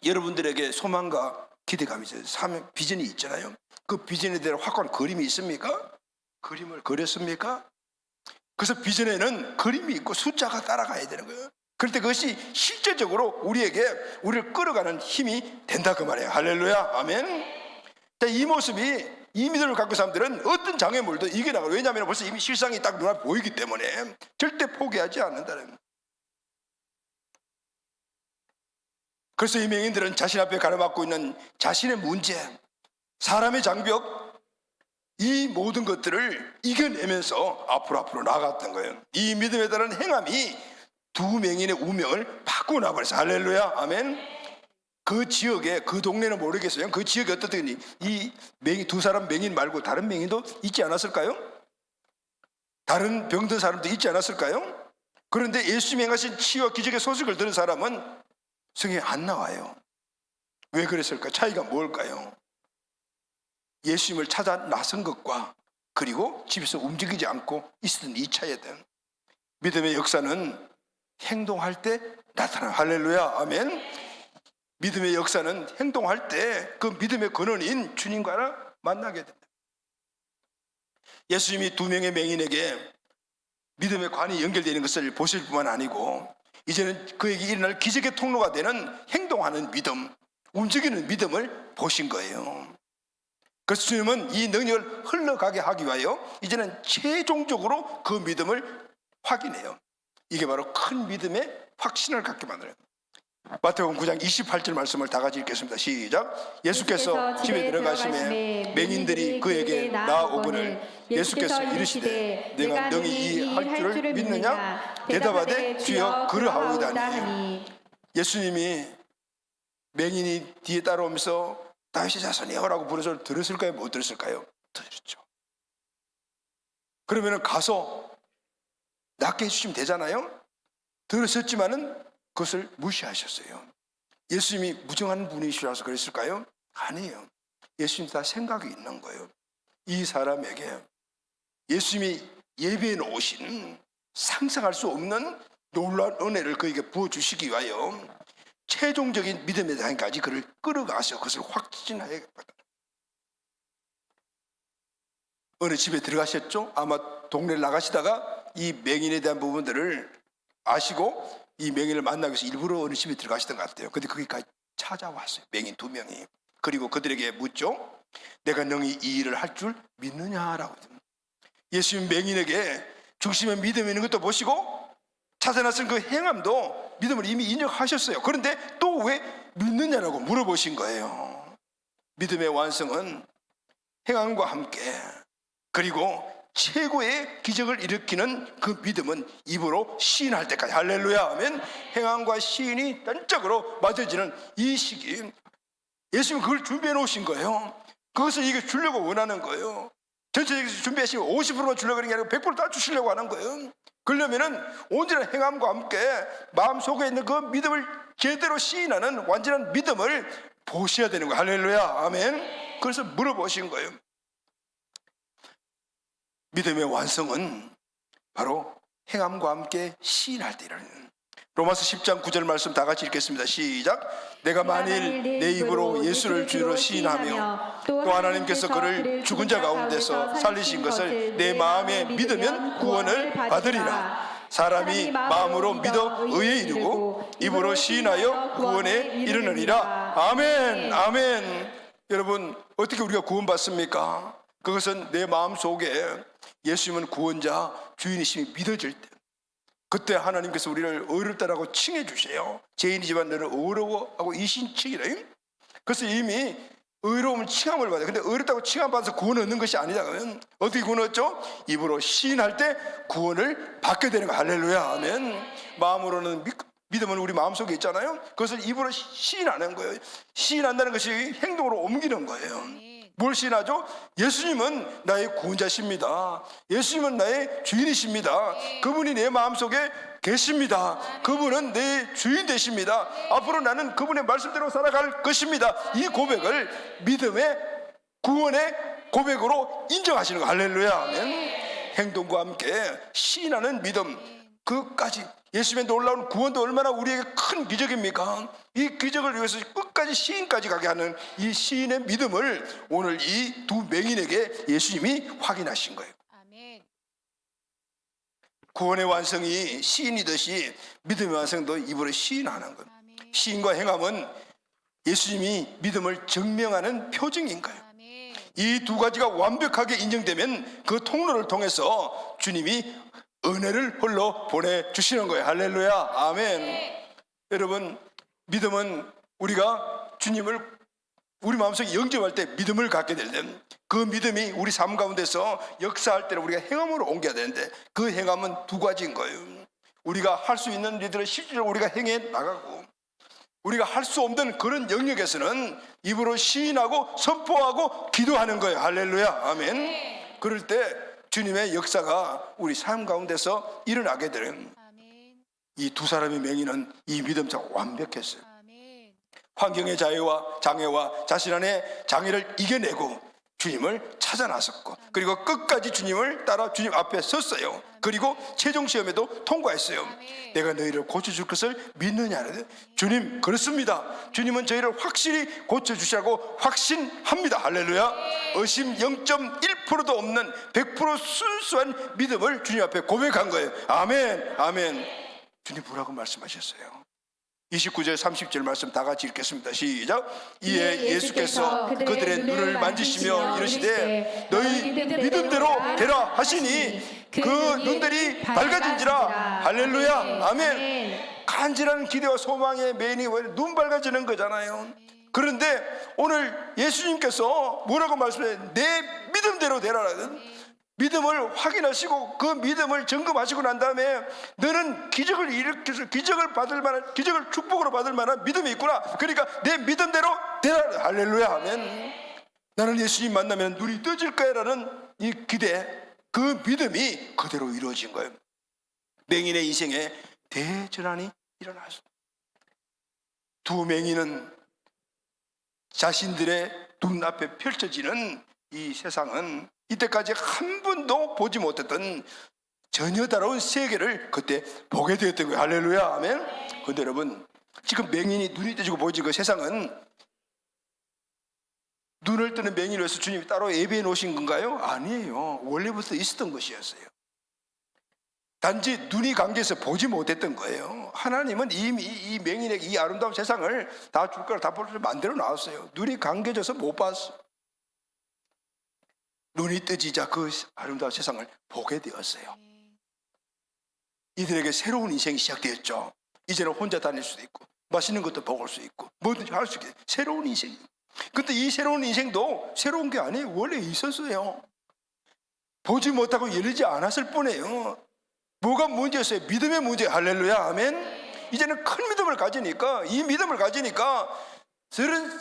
여러분들에게 소망과 기대감이 있어요. 사명, 비전이 있잖아요. 그 비전에 대한 확고한 그림이 있습니까? 그림을 그렸습니까? 그래서 비전에는 그림이 있고 숫자가 따라가야 되는 거예요. 그럴 때 그것이 실제적으로 우리를 끌어가는 힘이 된다 그 말이에요. 할렐루야. 아멘. 자, 이 모습이 이 믿음을 갖고 사람들은 어떤 장애물도 이겨나가요. 왜냐하면 벌써 이미 실상이 딱 눈앞에 보이기 때문에 절대 포기하지 않는다는 거예요. 그래서 이 맹인들은 자신 앞에 가로막고 있는 자신의 문제, 사람의 장벽, 이 모든 것들을 이겨내면서 앞으로 나아갔던 거예요. 이 믿음에 따른 행함이 두 맹인의 운명을 바꾸어 나버렸어요. 할렐루야. 아멘. 그 지역에, 그 동네는 모르겠어요. 그 지역에 어떻더니 이 맹인, 두 사람 맹인 말고 다른 맹인도 있지 않았을까요? 다른 병든 사람도 있지 않았을까요? 그런데 예수님이 행하신 치유와 기적의 소식을 들은 사람은 성경에 안 나와요. 왜 그랬을까? 차이가 뭘까요? 예수님을 찾아 나선 것과 그리고 집에서 움직이지 않고 있었던 이 차이였던 믿음의 역사는 행동할 때 나타나요. 할렐루야. 아멘. 믿음의 역사는 행동할 때 그 믿음의 근원인 주님과 만나게 됩니다. 예수님이 두 명의 맹인에게 믿음의 관이 연결되는 것을 보실 뿐만 아니고 이제는 그에게 일어날 기적의 통로가 되는 행동하는 믿음, 움직이는 믿음을 보신 거예요. 그래서 주님은 이 능력을 흘러가게 하기 위하여 이제는 최종적으로 그 믿음을 확인해요. 이게 바로 큰 믿음의 확신을 갖게 만들어요. 마태복음 9장 28절 말씀을 다 같이 읽겠습니다. 시작. 예수께서 집에 들어가심에 맹인들이 그에게 나아오거늘 예수께서 이르시되 내가 능히 이 할 줄을 믿느냐? 대답하되 주여 그러하오이다니. 예수님이 맹인이 뒤에 따라오면서 다윗의 자손이여 라고 부른 소리를 들었을까요? 못 들었을까요? 들었죠. 그러면 가서 낫게 해주시면 되잖아요. 들으셨지만은 그것을 무시하셨어요. 예수님이 무정한 분이시라서 그랬을까요? 아니에요. 예수님 다 생각이 있는 거예요. 이 사람에게 예수님이 예배해 놓으신 상상할 수 없는 놀라운 은혜를 그에게 부어주시기 위하여 최종적인 믿음의 단계까지 그를 끌어가서 그것을 확신하야겠다. 어느 집에 들어가셨죠? 아마 동네를 나가시다가 이 맹인에 대한 부분들을 아시고 이 맹인을 만나기 위해서 일부러 어느 집에 들어가시던 것 같아요. 근데 거기까지 찾아왔어요. 맹인 두 명이. 그리고 그들에게 묻죠. 내가 능히 이 일을 할 줄 믿느냐라고. 예수님 맹인에게 중심에 믿음이 있는 것도 보시고 찾아놨은 그 행함도 믿음을 이미 인정하셨어요. 그런데 또 왜 믿느냐라고 물어보신 거예요. 믿음의 완성은 행함과 함께 그리고 최고의 기적을 일으키는 그 믿음은 입으로 시인할 때까지. 할렐루야 하면 행함과 시인이 단짝으로 맞아지는 이 시기 예수님은 그걸 준비해 놓으신 거예요. 그것을 이게 주려고 원하는 거예요. 전체적으로 준비하시고 50%만 주려고 하는 게 아니고 100% 다 주시려고 하는 거예요. 그러려면은 온전한 행함과 함께 마음속에 있는 그 믿음을 제대로 시인하는 완전한 믿음을 보셔야 되는 거예요. 할렐루야 아멘. 그래서 물어보신 거예요. 믿음의 완성은 바로 행함과 함께 시인할 때 일어나는. 로마서 10장 9절 말씀 다 같이 읽겠습니다. 시작. 내가 만일 내 입으로 예수를 주로 시인하며 또 하나님께서 그를 죽은 자 가운데서 살리신 것을 내 마음에 믿으면 구원을 받으리라. 사람이 마음으로 믿어 의에 이르고 입으로 시인하여 구원에 이르느니라. 아멘 아멘. 여러분 어떻게 우리가 구원받습니까? 그것은 내 마음속에 예수님은 구원자 주인이심이 믿어질 때 그때 하나님께서 우리를 어렵다라고 칭해 주세요. 죄인이지만 너는 어려워하고 이신칭이래. 그래서 이미 의로움을 칭함을 받아요. 근데 어렵다고 칭함 받아서 구원을 얻는 것이 아니다. 그러면 어떻게 구원 얻죠? 입으로 시인할 때 구원을 받게 되는 거. 할렐루야 아멘. 마음으로는 믿음은 우리 마음속에 있잖아요. 그것을 입으로 시인하는 거예요. 시인한다는 것이 행동으로 옮기는 거예요. 뭘 시인하죠? 예수님은 나의 구원자십니다. 예수님은 나의 주인이십니다. 그분이 내 마음속에 계십니다. 그분은 내 주인 되십니다. 앞으로 나는 그분의 말씀대로 살아갈 것입니다. 이 고백을 믿음의 구원의 고백으로 인정하시는 거. 할렐루야. 아멘. 행동과 함께 시인하는 믿음, 그까지 예수님의 놀라운 구원도 얼마나 우리에게 큰 기적입니까? 이 기적을 위해서 끝까지 시인까지 가게 하는 이 시인의 믿음을 오늘 이 두 맹인에게 예수님이 확인하신 거예요. 아멘. 구원의 완성이 시인이듯이 믿음의 완성도 입으로 시인하는 거예요. 아멘. 시인과 행함은 예수님이 믿음을 증명하는 표징인 거예요. 아멘. 이 두 가지가 완벽하게 인정되면 그 통로를 통해서 주님이 은혜를 흘러 보내주시는 거예요. 할렐루야. 아멘. 여러분, 믿음은 우리가 주님을 우리 마음속에 영접할 때 믿음을 갖게 되면 그 믿음이 우리 삶 가운데서 역사할 때는 우리가 행함으로 옮겨야 되는데 그 행함은 두 가지인 거예요. 우리가 할 수 있는 일들을 실제로 우리가 행해 나가고 우리가 할 수 없는 그런 영역에서는 입으로 시인하고 선포하고 기도하는 거예요. 할렐루야. 아멘. 그럴 때 주님의 역사가 우리 삶 가운데서 일어나게 되는 아멘. 이 두 사람의 맹인은 이 믿음자가 완벽했어요. 아멘. 환경의 장애와 자신 안의 장애를 이겨내고 주님을 찾아 나섰고 그리고 끝까지 주님을 따라 주님 앞에 섰어요. 그리고 최종 시험에도 통과했어요. 아멘. 내가 너희를 고쳐줄 것을 믿느냐는 주님 그렇습니다. 주님은 저희를 확실히 고쳐주시라고 확신합니다. 할렐루야. 의심 0.1%도 없는 100% 순수한 믿음을 주님 앞에 고백한 거예요. 아멘. 아멘. 주님 뭐라고 말씀하셨어요? 29절 30절 말씀 다 같이 읽겠습니다. 시작. 이에 예수께서 그들의 눈을 만지시며 이르시되 너희 믿음대로 되라 하시니 그 눈들이 밝아진지라. 할렐루야. 아멘. 간절한 기대와 소망의 매인이 눈 밝아지는 거잖아요. 그런데 오늘 예수님께서 뭐라고 말씀해요? 내 믿음대로 되라는 믿음을 확인하시고 그 믿음을 점검하시고 난 다음에 너는 기적을 일으켜서 기적을 받을 만한, 기적을 축복으로 받을 만한 믿음이 있구나. 그러니까 내 믿음대로 되라. 할렐루야. 아멘. 나는 예수님 만나면 눈이 떠질 거야라는 이 기대, 그 믿음이 그대로 이루어진 거예요. 맹인의 인생에 대전환이 일어났습니다. 두 맹인은 자신들의 눈앞에 펼쳐지는 이 세상은 이때까지 한 번도 보지 못했던 전혀 다른 세계를 그때 보게 되었던 거예요. 할렐루야. 아멘. 그런데 여러분, 지금 맹인이 눈이 떠지고 보여진 그 세상은 눈을 뜨는 맹인을 위해서 주님이 따로 예배해 놓으신 건가요? 아니에요. 원래부터 있었던 것이었어요. 단지 눈이 감겨서 보지 못했던 거예요. 하나님은 이미 이 맹인에게 이 아름다운 세상을 다 줄 거라 다 볼 수 만들어 놨어요. 눈이 감겨져서 못 봤어요. 눈이 뜨지자 그 아름다운 세상을 보게 되었어요. 이들에게 새로운 인생이 시작되었죠. 이제는 혼자 다닐 수도 있고 맛있는 것도 먹을 수 있고 뭐든지 할 수 있게 새로운 인생. 근데 이 새로운 인생도 새로운 게 아니에요. 원래 있었어요. 보지 못하고 열리지 않았을 뿐이에요. 뭐가 문제였어요? 믿음의 문제. 할렐루야. 아멘. 이제는 큰 믿음을 가지니까, 이 믿음을 가지니까 저런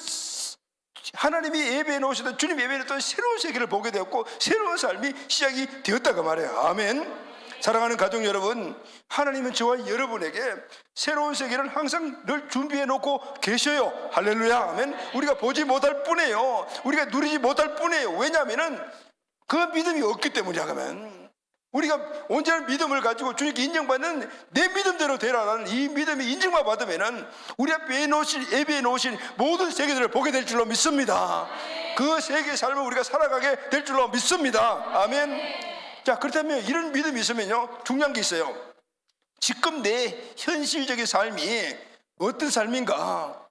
하나님이 예배해 놓으시던, 주님 예배해 놓던 새로운 세계를 보게 되었고 새로운 삶이 시작이 되었다고 말해요. 아멘. 사랑하는 가족 여러분, 하나님은 저와 여러분에게 새로운 세계를 항상 늘 준비해 놓고 계셔요. 할렐루야. 아멘. 우리가 보지 못할 뿐이에요. 우리가 누리지 못할 뿐이에요. 왜냐하면 그 믿음이 없기 때문이야. 그러면 우리가 온전한 믿음을 가지고 주님께 인정받는 내 믿음대로 되라는 이 믿음이 인정만 받으면 우리 앞에 예배해 놓으신 모든 세계들을 보게 될 줄로 믿습니다. 그 세계의 삶을 우리가 살아가게 될 줄로 믿습니다. 아멘. 자, 그렇다면 이런 믿음이 있으면요, 중요한 게 있어요. 지금 내 현실적인 삶이 어떤 삶인가?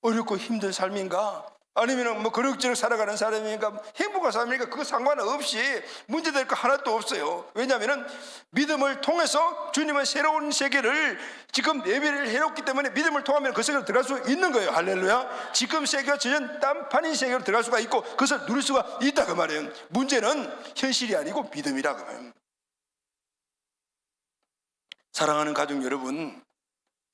어렵고 힘든 삶인가? 아니면 뭐 그럭저럭 살아가는 사람인가, 행복한 사람인가, 그거 상관없이 문제될 거 하나도 없어요. 왜냐하면 믿음을 통해서 주님은 새로운 세계를 지금 예배를 해놓기 때문에 믿음을 통하면 그 세계로 들어갈 수 있는 거예요. 할렐루야. 지금 세계가 전혀 딴판인 세계로 들어갈 수가 있고 그것을 누릴 수가 있다 그 말이에요. 문제는 현실이 아니고 믿음이라 그 말이에요. 사랑하는 가족 여러분,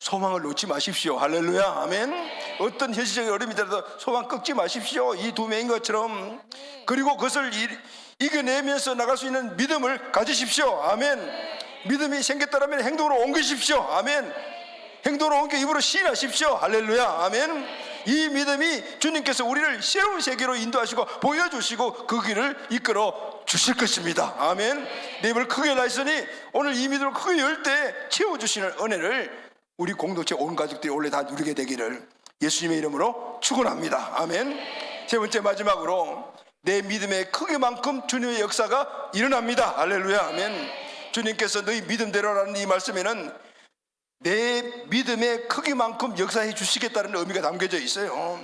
소망을 놓지 마십시오. 할렐루야. 아멘. 어떤 현실적인 어려움이더라도 소망 꺾지 마십시오. 이 두 명인 것처럼. 그리고 그것을 이겨내면서 나갈 수 있는 믿음을 가지십시오. 아멘. 믿음이 생겼다면 행동으로 옮기십시오. 아멘. 행동으로 옮겨 입으로 시인하십시오. 할렐루야. 아멘. 이 믿음이 주님께서 우리를 새로운 세계로 인도하시고 보여주시고 그 길을 이끌어 주실 것입니다. 아멘. 내 입을 크게 열었으니 오늘 이 믿음을 크게 열 때 채워주시는 은혜를 우리 공동체 온 가족들이 원래 다 누리게 되기를 예수님의 이름으로 축원합니다. 아멘. 세 번째 마지막으로 내 믿음의 크기만큼 주님의 역사가 일어납니다. 할렐루야. 아멘. 주님께서 너희 믿음대로라는 이 말씀에는 내 믿음의 크기만큼 역사해 주시겠다는 의미가 담겨져 있어요.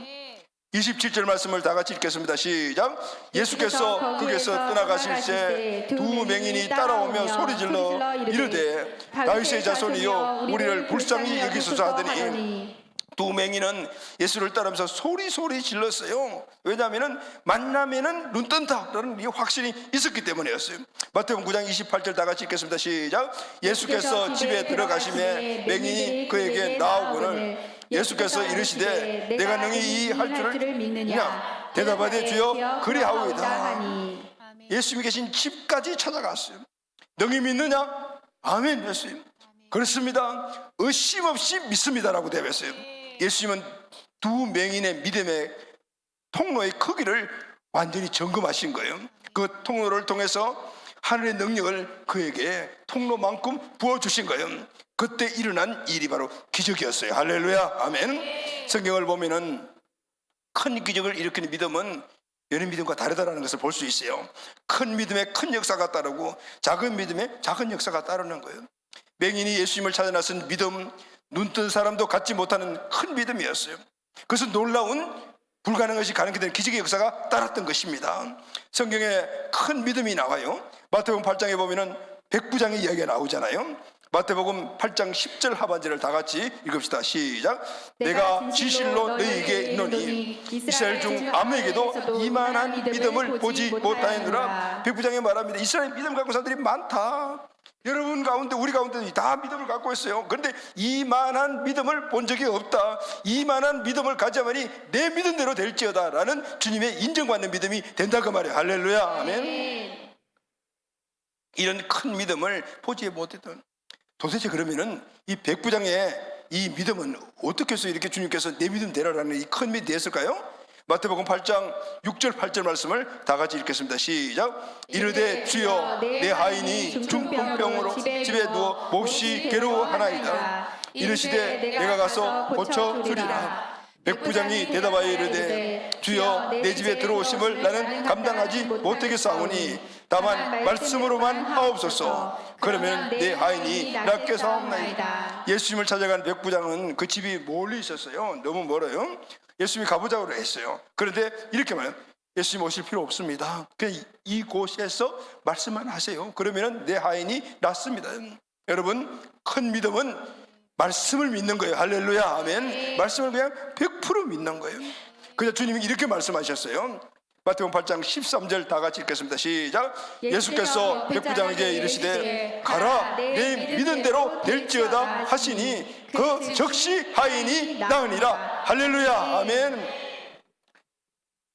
27절 말씀을 다 같이 읽겠습니다. 시작. 예수께서 거기에서 떠나가실 때 두 맹인이 따라오며 소리질러 이르되 다윗의 자손이여 우리를 불쌍히 여기소서 하더니 두 맹인은 예수를 따르면서 소리 질렀어요. 왜냐하면 만나면은 눈 뜬다라는 이 확신이 있었기 때문이었어요. 마태복음 9장 28절 다 같이 읽겠습니다. 시작. 예수께서 집에 들어가시매 맹인이 그에게 나오거늘 예수께서 이르시되 내가 능히 이 할 줄을 믿느냐 대답하되 주여 그리하오이다. 예수님이 계신 집까지 찾아갔어요. 능히 믿느냐? 아멘. 예수님 그렇습니다. 의심 없이 믿습니다라고 대답했어요. 예수님은 두 맹인의 믿음의 통로의 크기를 완전히 점검하신 거예요. 그 통로를 통해서 하늘의 능력을 그에게 통로만큼 부어주신 거예요. 그때 일어난 일이 바로 기적이었어요. 할렐루야. 아멘. 성경을 보면은 큰 기적을 일으키는 믿음은 여러 믿음과 다르다는 것을 볼 수 있어요. 큰 믿음에 큰 역사가 따르고 작은 믿음에 작은 역사가 따르는 거예요. 맹인이 예수님을 찾아 나선 믿음, 눈뜬 사람도 갖지 못하는 큰 믿음이었어요. 그것은 놀라운 불가능한 것이 가능하게 되는 기적의 역사가 따랐던 것입니다. 성경에 큰 믿음이 나와요. 마태복음 8장에 보면은 백부장의 이야기가 나오잖아요. 마태복음 8장 10절 하반절을 다 같이 읽읍시다. 시작. 내가 진실로 너희에게 이르노니 이스라엘 중 아무에게도 이만한 믿음을 보지 못하였느라. 백부장이 말합니다. 이스라엘 믿음 갖고 사람들이 많다. 여러분 가운데 우리 가운데 다 믿음을 갖고 있어요. 그런데 이만한 믿음을 본 적이 없다. 이만한 믿음을 가져야만이 내 믿음대로 될지어다 라는 주님의 인정받는 믿음이 된다 그 말이에요. 할렐루야. 아멘. 이런 큰 믿음을 보지 못했던, 도대체 그러면은 이 백부장의 이 믿음은 어떻게 해서 이렇게 주님께서 내 믿음대로라는 이 큰 믿음이 됐을까요? 마태복음 8장 6절 8절 말씀을 다 같이 읽겠습니다. 시작. 이르되 주여 내 하인이 중풍병으로 집에 누워 몹시 괴로워하나이다. 이르시되 내가 가서 고쳐주리라. 백부장이 대답하여 이르되 주여 내 집에 들어오심을 나는 감당하지 못하겠사오니 다만 말씀으로만 하옵소서. 그러면 내 하인이 낫게 사옵나이다. 예수님을 찾아간 백부장은 그 집이 멀리 있었어요. 너무 멀어요. 예수님이 가보자고 했어요. 그런데 이렇게 말해요. 예수님 오실 필요 없습니다. 그냥 이곳에서 말씀만 하세요. 그러면 내 하인이 낫습니다. 여러분, 큰 믿음은 말씀을 믿는 거예요. 할렐루야. 아멘. 말씀을 그냥 100% 믿는 거예요. 그래서 주님이 이렇게 말씀하셨어요. 마태복음 8장 13절 다 같이 읽겠습니다. 시작. 예수께서 백부장에게 이르시되 가라 내 믿은 대로 될지어다 하시니 그 즉시 하인이 나으니라. 할렐루야. 아멘.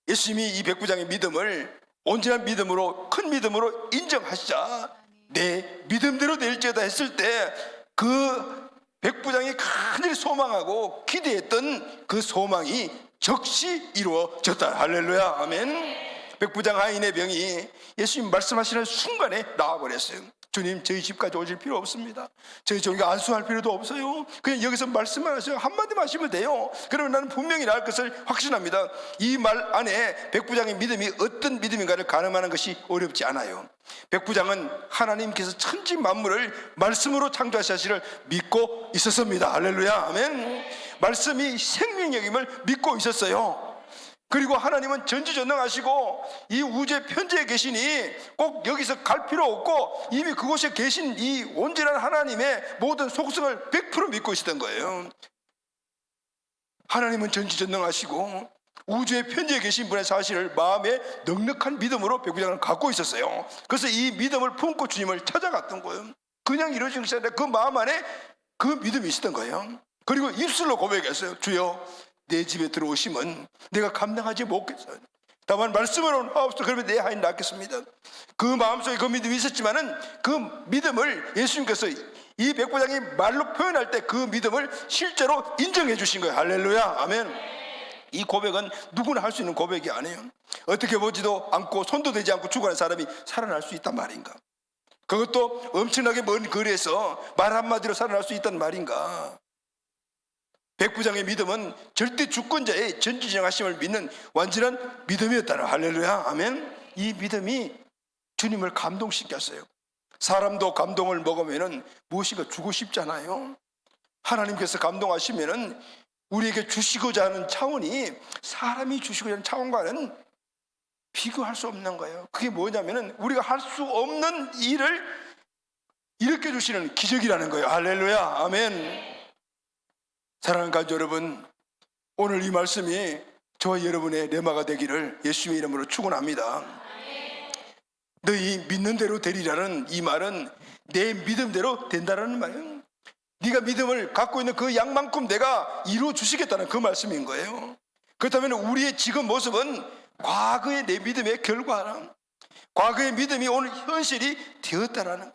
예수님이 이 백부장의 믿음을 온전한 믿음으로, 큰 믿음으로 인정하시자 내 믿음대로 될지어다 했을 때 그 백부장이 간절히 소망하고 기대했던 그 소망이 즉시 이루어졌다. 할렐루야. 아멘. 백부장 하인의 병이 예수님 말씀하시는 순간에 나와버렸어요. 주님 저희 집까지 오실 필요 없습니다. 저희 종교 안수할 필요도 없어요. 그냥 여기서 말씀만 하세요. 한마디만 하시면 돼요. 그러면 나는 분명히 나을 것을 확신합니다. 이 말 안에 백부장의 믿음이 어떤 믿음인가를 가늠하는 것이 어렵지 않아요. 백부장은 하나님께서 천지 만물을 말씀으로 창조하시기를 믿고 있었습니다. 할렐루야. 아멘. 말씀이 생명력임을 믿고 있었어요. 그리고 하나님은 전지전능하시고 이 우주의 편지에 계시니 꼭 여기서 갈 필요 없고 이미 그곳에 계신 이 온전한 하나님의 모든 속성을 100% 믿고 있었던 거예요. 하나님은 전지전능하시고 우주의 편지에 계신 분의 사실을 마음에 넉넉한 믿음으로 백부장을 갖고 있었어요. 그래서 이 믿음을 품고 주님을 찾아갔던 거예요. 그냥 이루어진 것이 아니라 그 마음 안에 그 믿음이 있었던 거예요. 그리고 입술로 고백했어요. 주여 내 집에 들어오시면 내가 감당하지 못겠어요. 다만 말씀으로는 하옵소서. 그러면 내 하인 낫겠습니다. 그 마음속에 그 믿음이 있었지만은 그 믿음을 예수님께서 이 백부장이 말로 표현할 때 그 믿음을 실제로 인정해 주신 거예요. 할렐루야, 아멘. 이 고백은 누구나 할 수 있는 고백이 아니에요. 어떻게 보지도 않고 손도 대지 않고 죽어가는 사람이 살아날 수 있단 말인가? 그것도 엄청나게 먼 거리에서 말 한마디로 살아날 수 있단 말인가? 백부장의 믿음은 절대 주권자의 전지전능하심을 믿는 완전한 믿음이었다는, 할렐루야, 아멘. 이 믿음이 주님을 감동시켰어요. 사람도 감동을 먹으면 무엇인가 주고 싶잖아요. 하나님께서 감동하시면 우리에게 주시고자 하는 차원이 사람이 주시고자 하는 차원과는 비교할 수 없는 거예요. 그게 뭐냐면 우리가 할 수 없는 일을 일으켜 주시는 기적이라는 거예요. 할렐루야, 아멘. 사랑하는 가족 여러분, 오늘 이 말씀이 저와 여러분의 레마가 되기를 예수님의 이름으로 축원합니다. 너희 믿는 대로 되리라는 이 말은 내 믿음대로 된다라는 말이에요. 네가 믿음을 갖고 있는 그 양만큼 내가 이루어 주시겠다는 그 말씀인 거예요. 그렇다면 우리의 지금 모습은 과거의 내 믿음의 결과라, 과거의 믿음이 오늘 현실이 되었다라는.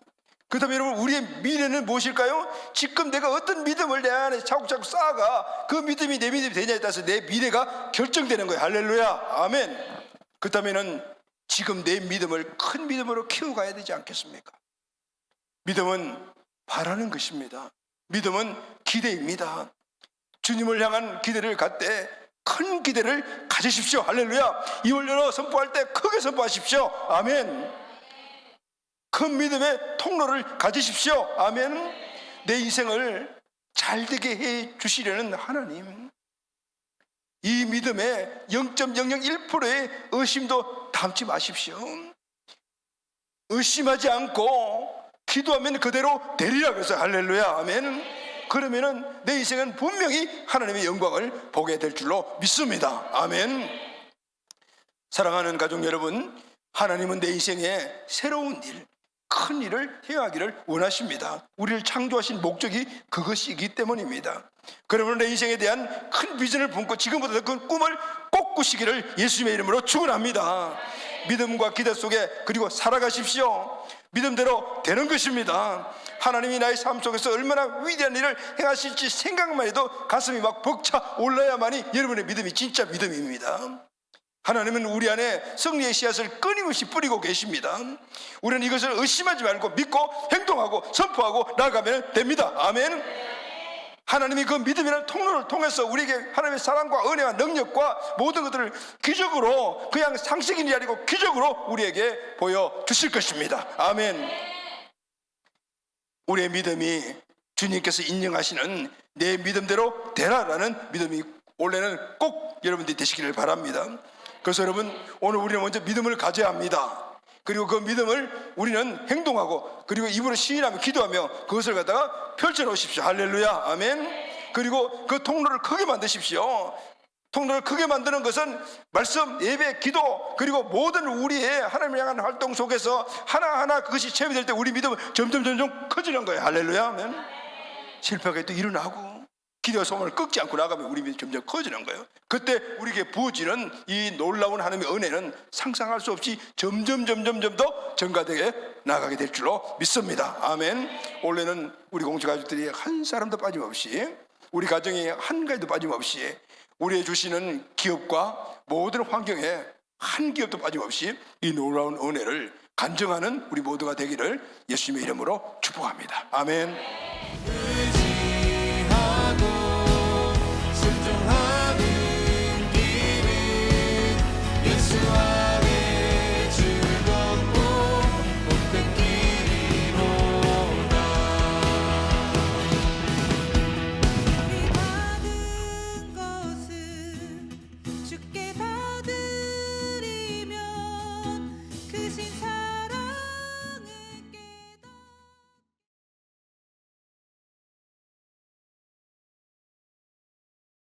그렇다면 여러분, 우리의 미래는 무엇일까요? 지금 내가 어떤 믿음을 내 안에 차곡차곡 쌓아가 그 믿음이 내 믿음이 되냐에 따라서 내 미래가 결정되는 거예요. 할렐루야, 아멘. 그렇다면 지금 내 믿음을 큰 믿음으로 키워가야 되지 않겠습니까? 믿음은 바라는 것입니다. 믿음은 기대입니다. 주님을 향한 기대를 갖되 큰 기대를 가지십시오. 할렐루야. 이월 열어 선포할 때 크게 선포하십시오. 아멘. 큰 믿음의 통로를 가지십시오. 아멘. 내 인생을 잘되게 해 주시려는 하나님, 이 믿음에 0.001%의 의심도 담지 마십시오. 의심하지 않고 기도하면 그대로 되리라 그래서 할렐루야, 아멘. 그러면은 내 인생은 분명히 하나님의 영광을 보게 될 줄로 믿습니다. 아멘. 사랑하는 가족 여러분, 하나님은 내 인생에 새로운 일, 큰 일을 행하기를 원하십니다. 우리를 창조하신 목적이 그것이기 때문입니다. 그러면 내 인생에 대한 큰 비전을 품고 지금부터 더 큰 꿈을 꼭 꾸시기를 예수님의 이름으로 축원합니다. 믿음과 기대 속에 그리고 살아가십시오. 믿음대로 되는 것입니다. 하나님이 나의 삶 속에서 얼마나 위대한 일을 행하실지 생각만 해도 가슴이 막 벅차 올라야만이 여러분의 믿음이 진짜 믿음입니다. 하나님은 우리 안에 승리의 씨앗을 끊임없이 뿌리고 계십니다. 우리는 이것을 의심하지 말고 믿고 행동하고 선포하고 나아가면 됩니다. 아멘. 하나님이 그 믿음이라는 통로를 통해서 우리에게 하나님의 사랑과 은혜와 능력과 모든 것들을 기적으로, 그냥 상식인이 아니고 기적으로 우리에게 보여주실 것입니다. 아멘. 우리의 믿음이 주님께서 인정하시는 내 믿음대로 되라라는 믿음이 올해는 꼭 여러분들이 되시기를 바랍니다. 그래서 여러분, 오늘 우리는 먼저 믿음을 가져야 합니다. 그리고 그 믿음을 우리는 행동하고 그리고 입으로 시인하며 기도하며 그것을 갖다가 펼쳐놓으십시오. 할렐루야, 아멘. 그리고 그 통로를 크게 만드십시오. 통로를 크게 만드는 것은 말씀, 예배, 기도, 그리고 모든 우리의 하나님을 향한 활동 속에서 하나하나 그것이 체험될 때 우리 믿음은 점점 커지는 거예요. 할렐루야, 아멘. 실패가 또 일어나고 기도의 소망을 꺾지 않고 나가면 우리 믿음이 점점 커지는 거예요. 그때 우리에게 부어지는 이 놀라운 하나님의 은혜는 상상할 수 없이 점점 더 증가되게 나가게 될 줄로 믿습니다. 아멘. 올해는 우리 공주 가족들이 한 사람도 빠짐없이, 우리 가정이 한 가지도 빠짐없이 우리의 주시는 기업과 모든 환경에 한 기업도 빠짐없이 이 놀라운 은혜를 간증하는 우리 모두가 되기를 예수님의 이름으로 축복합니다. 아멘.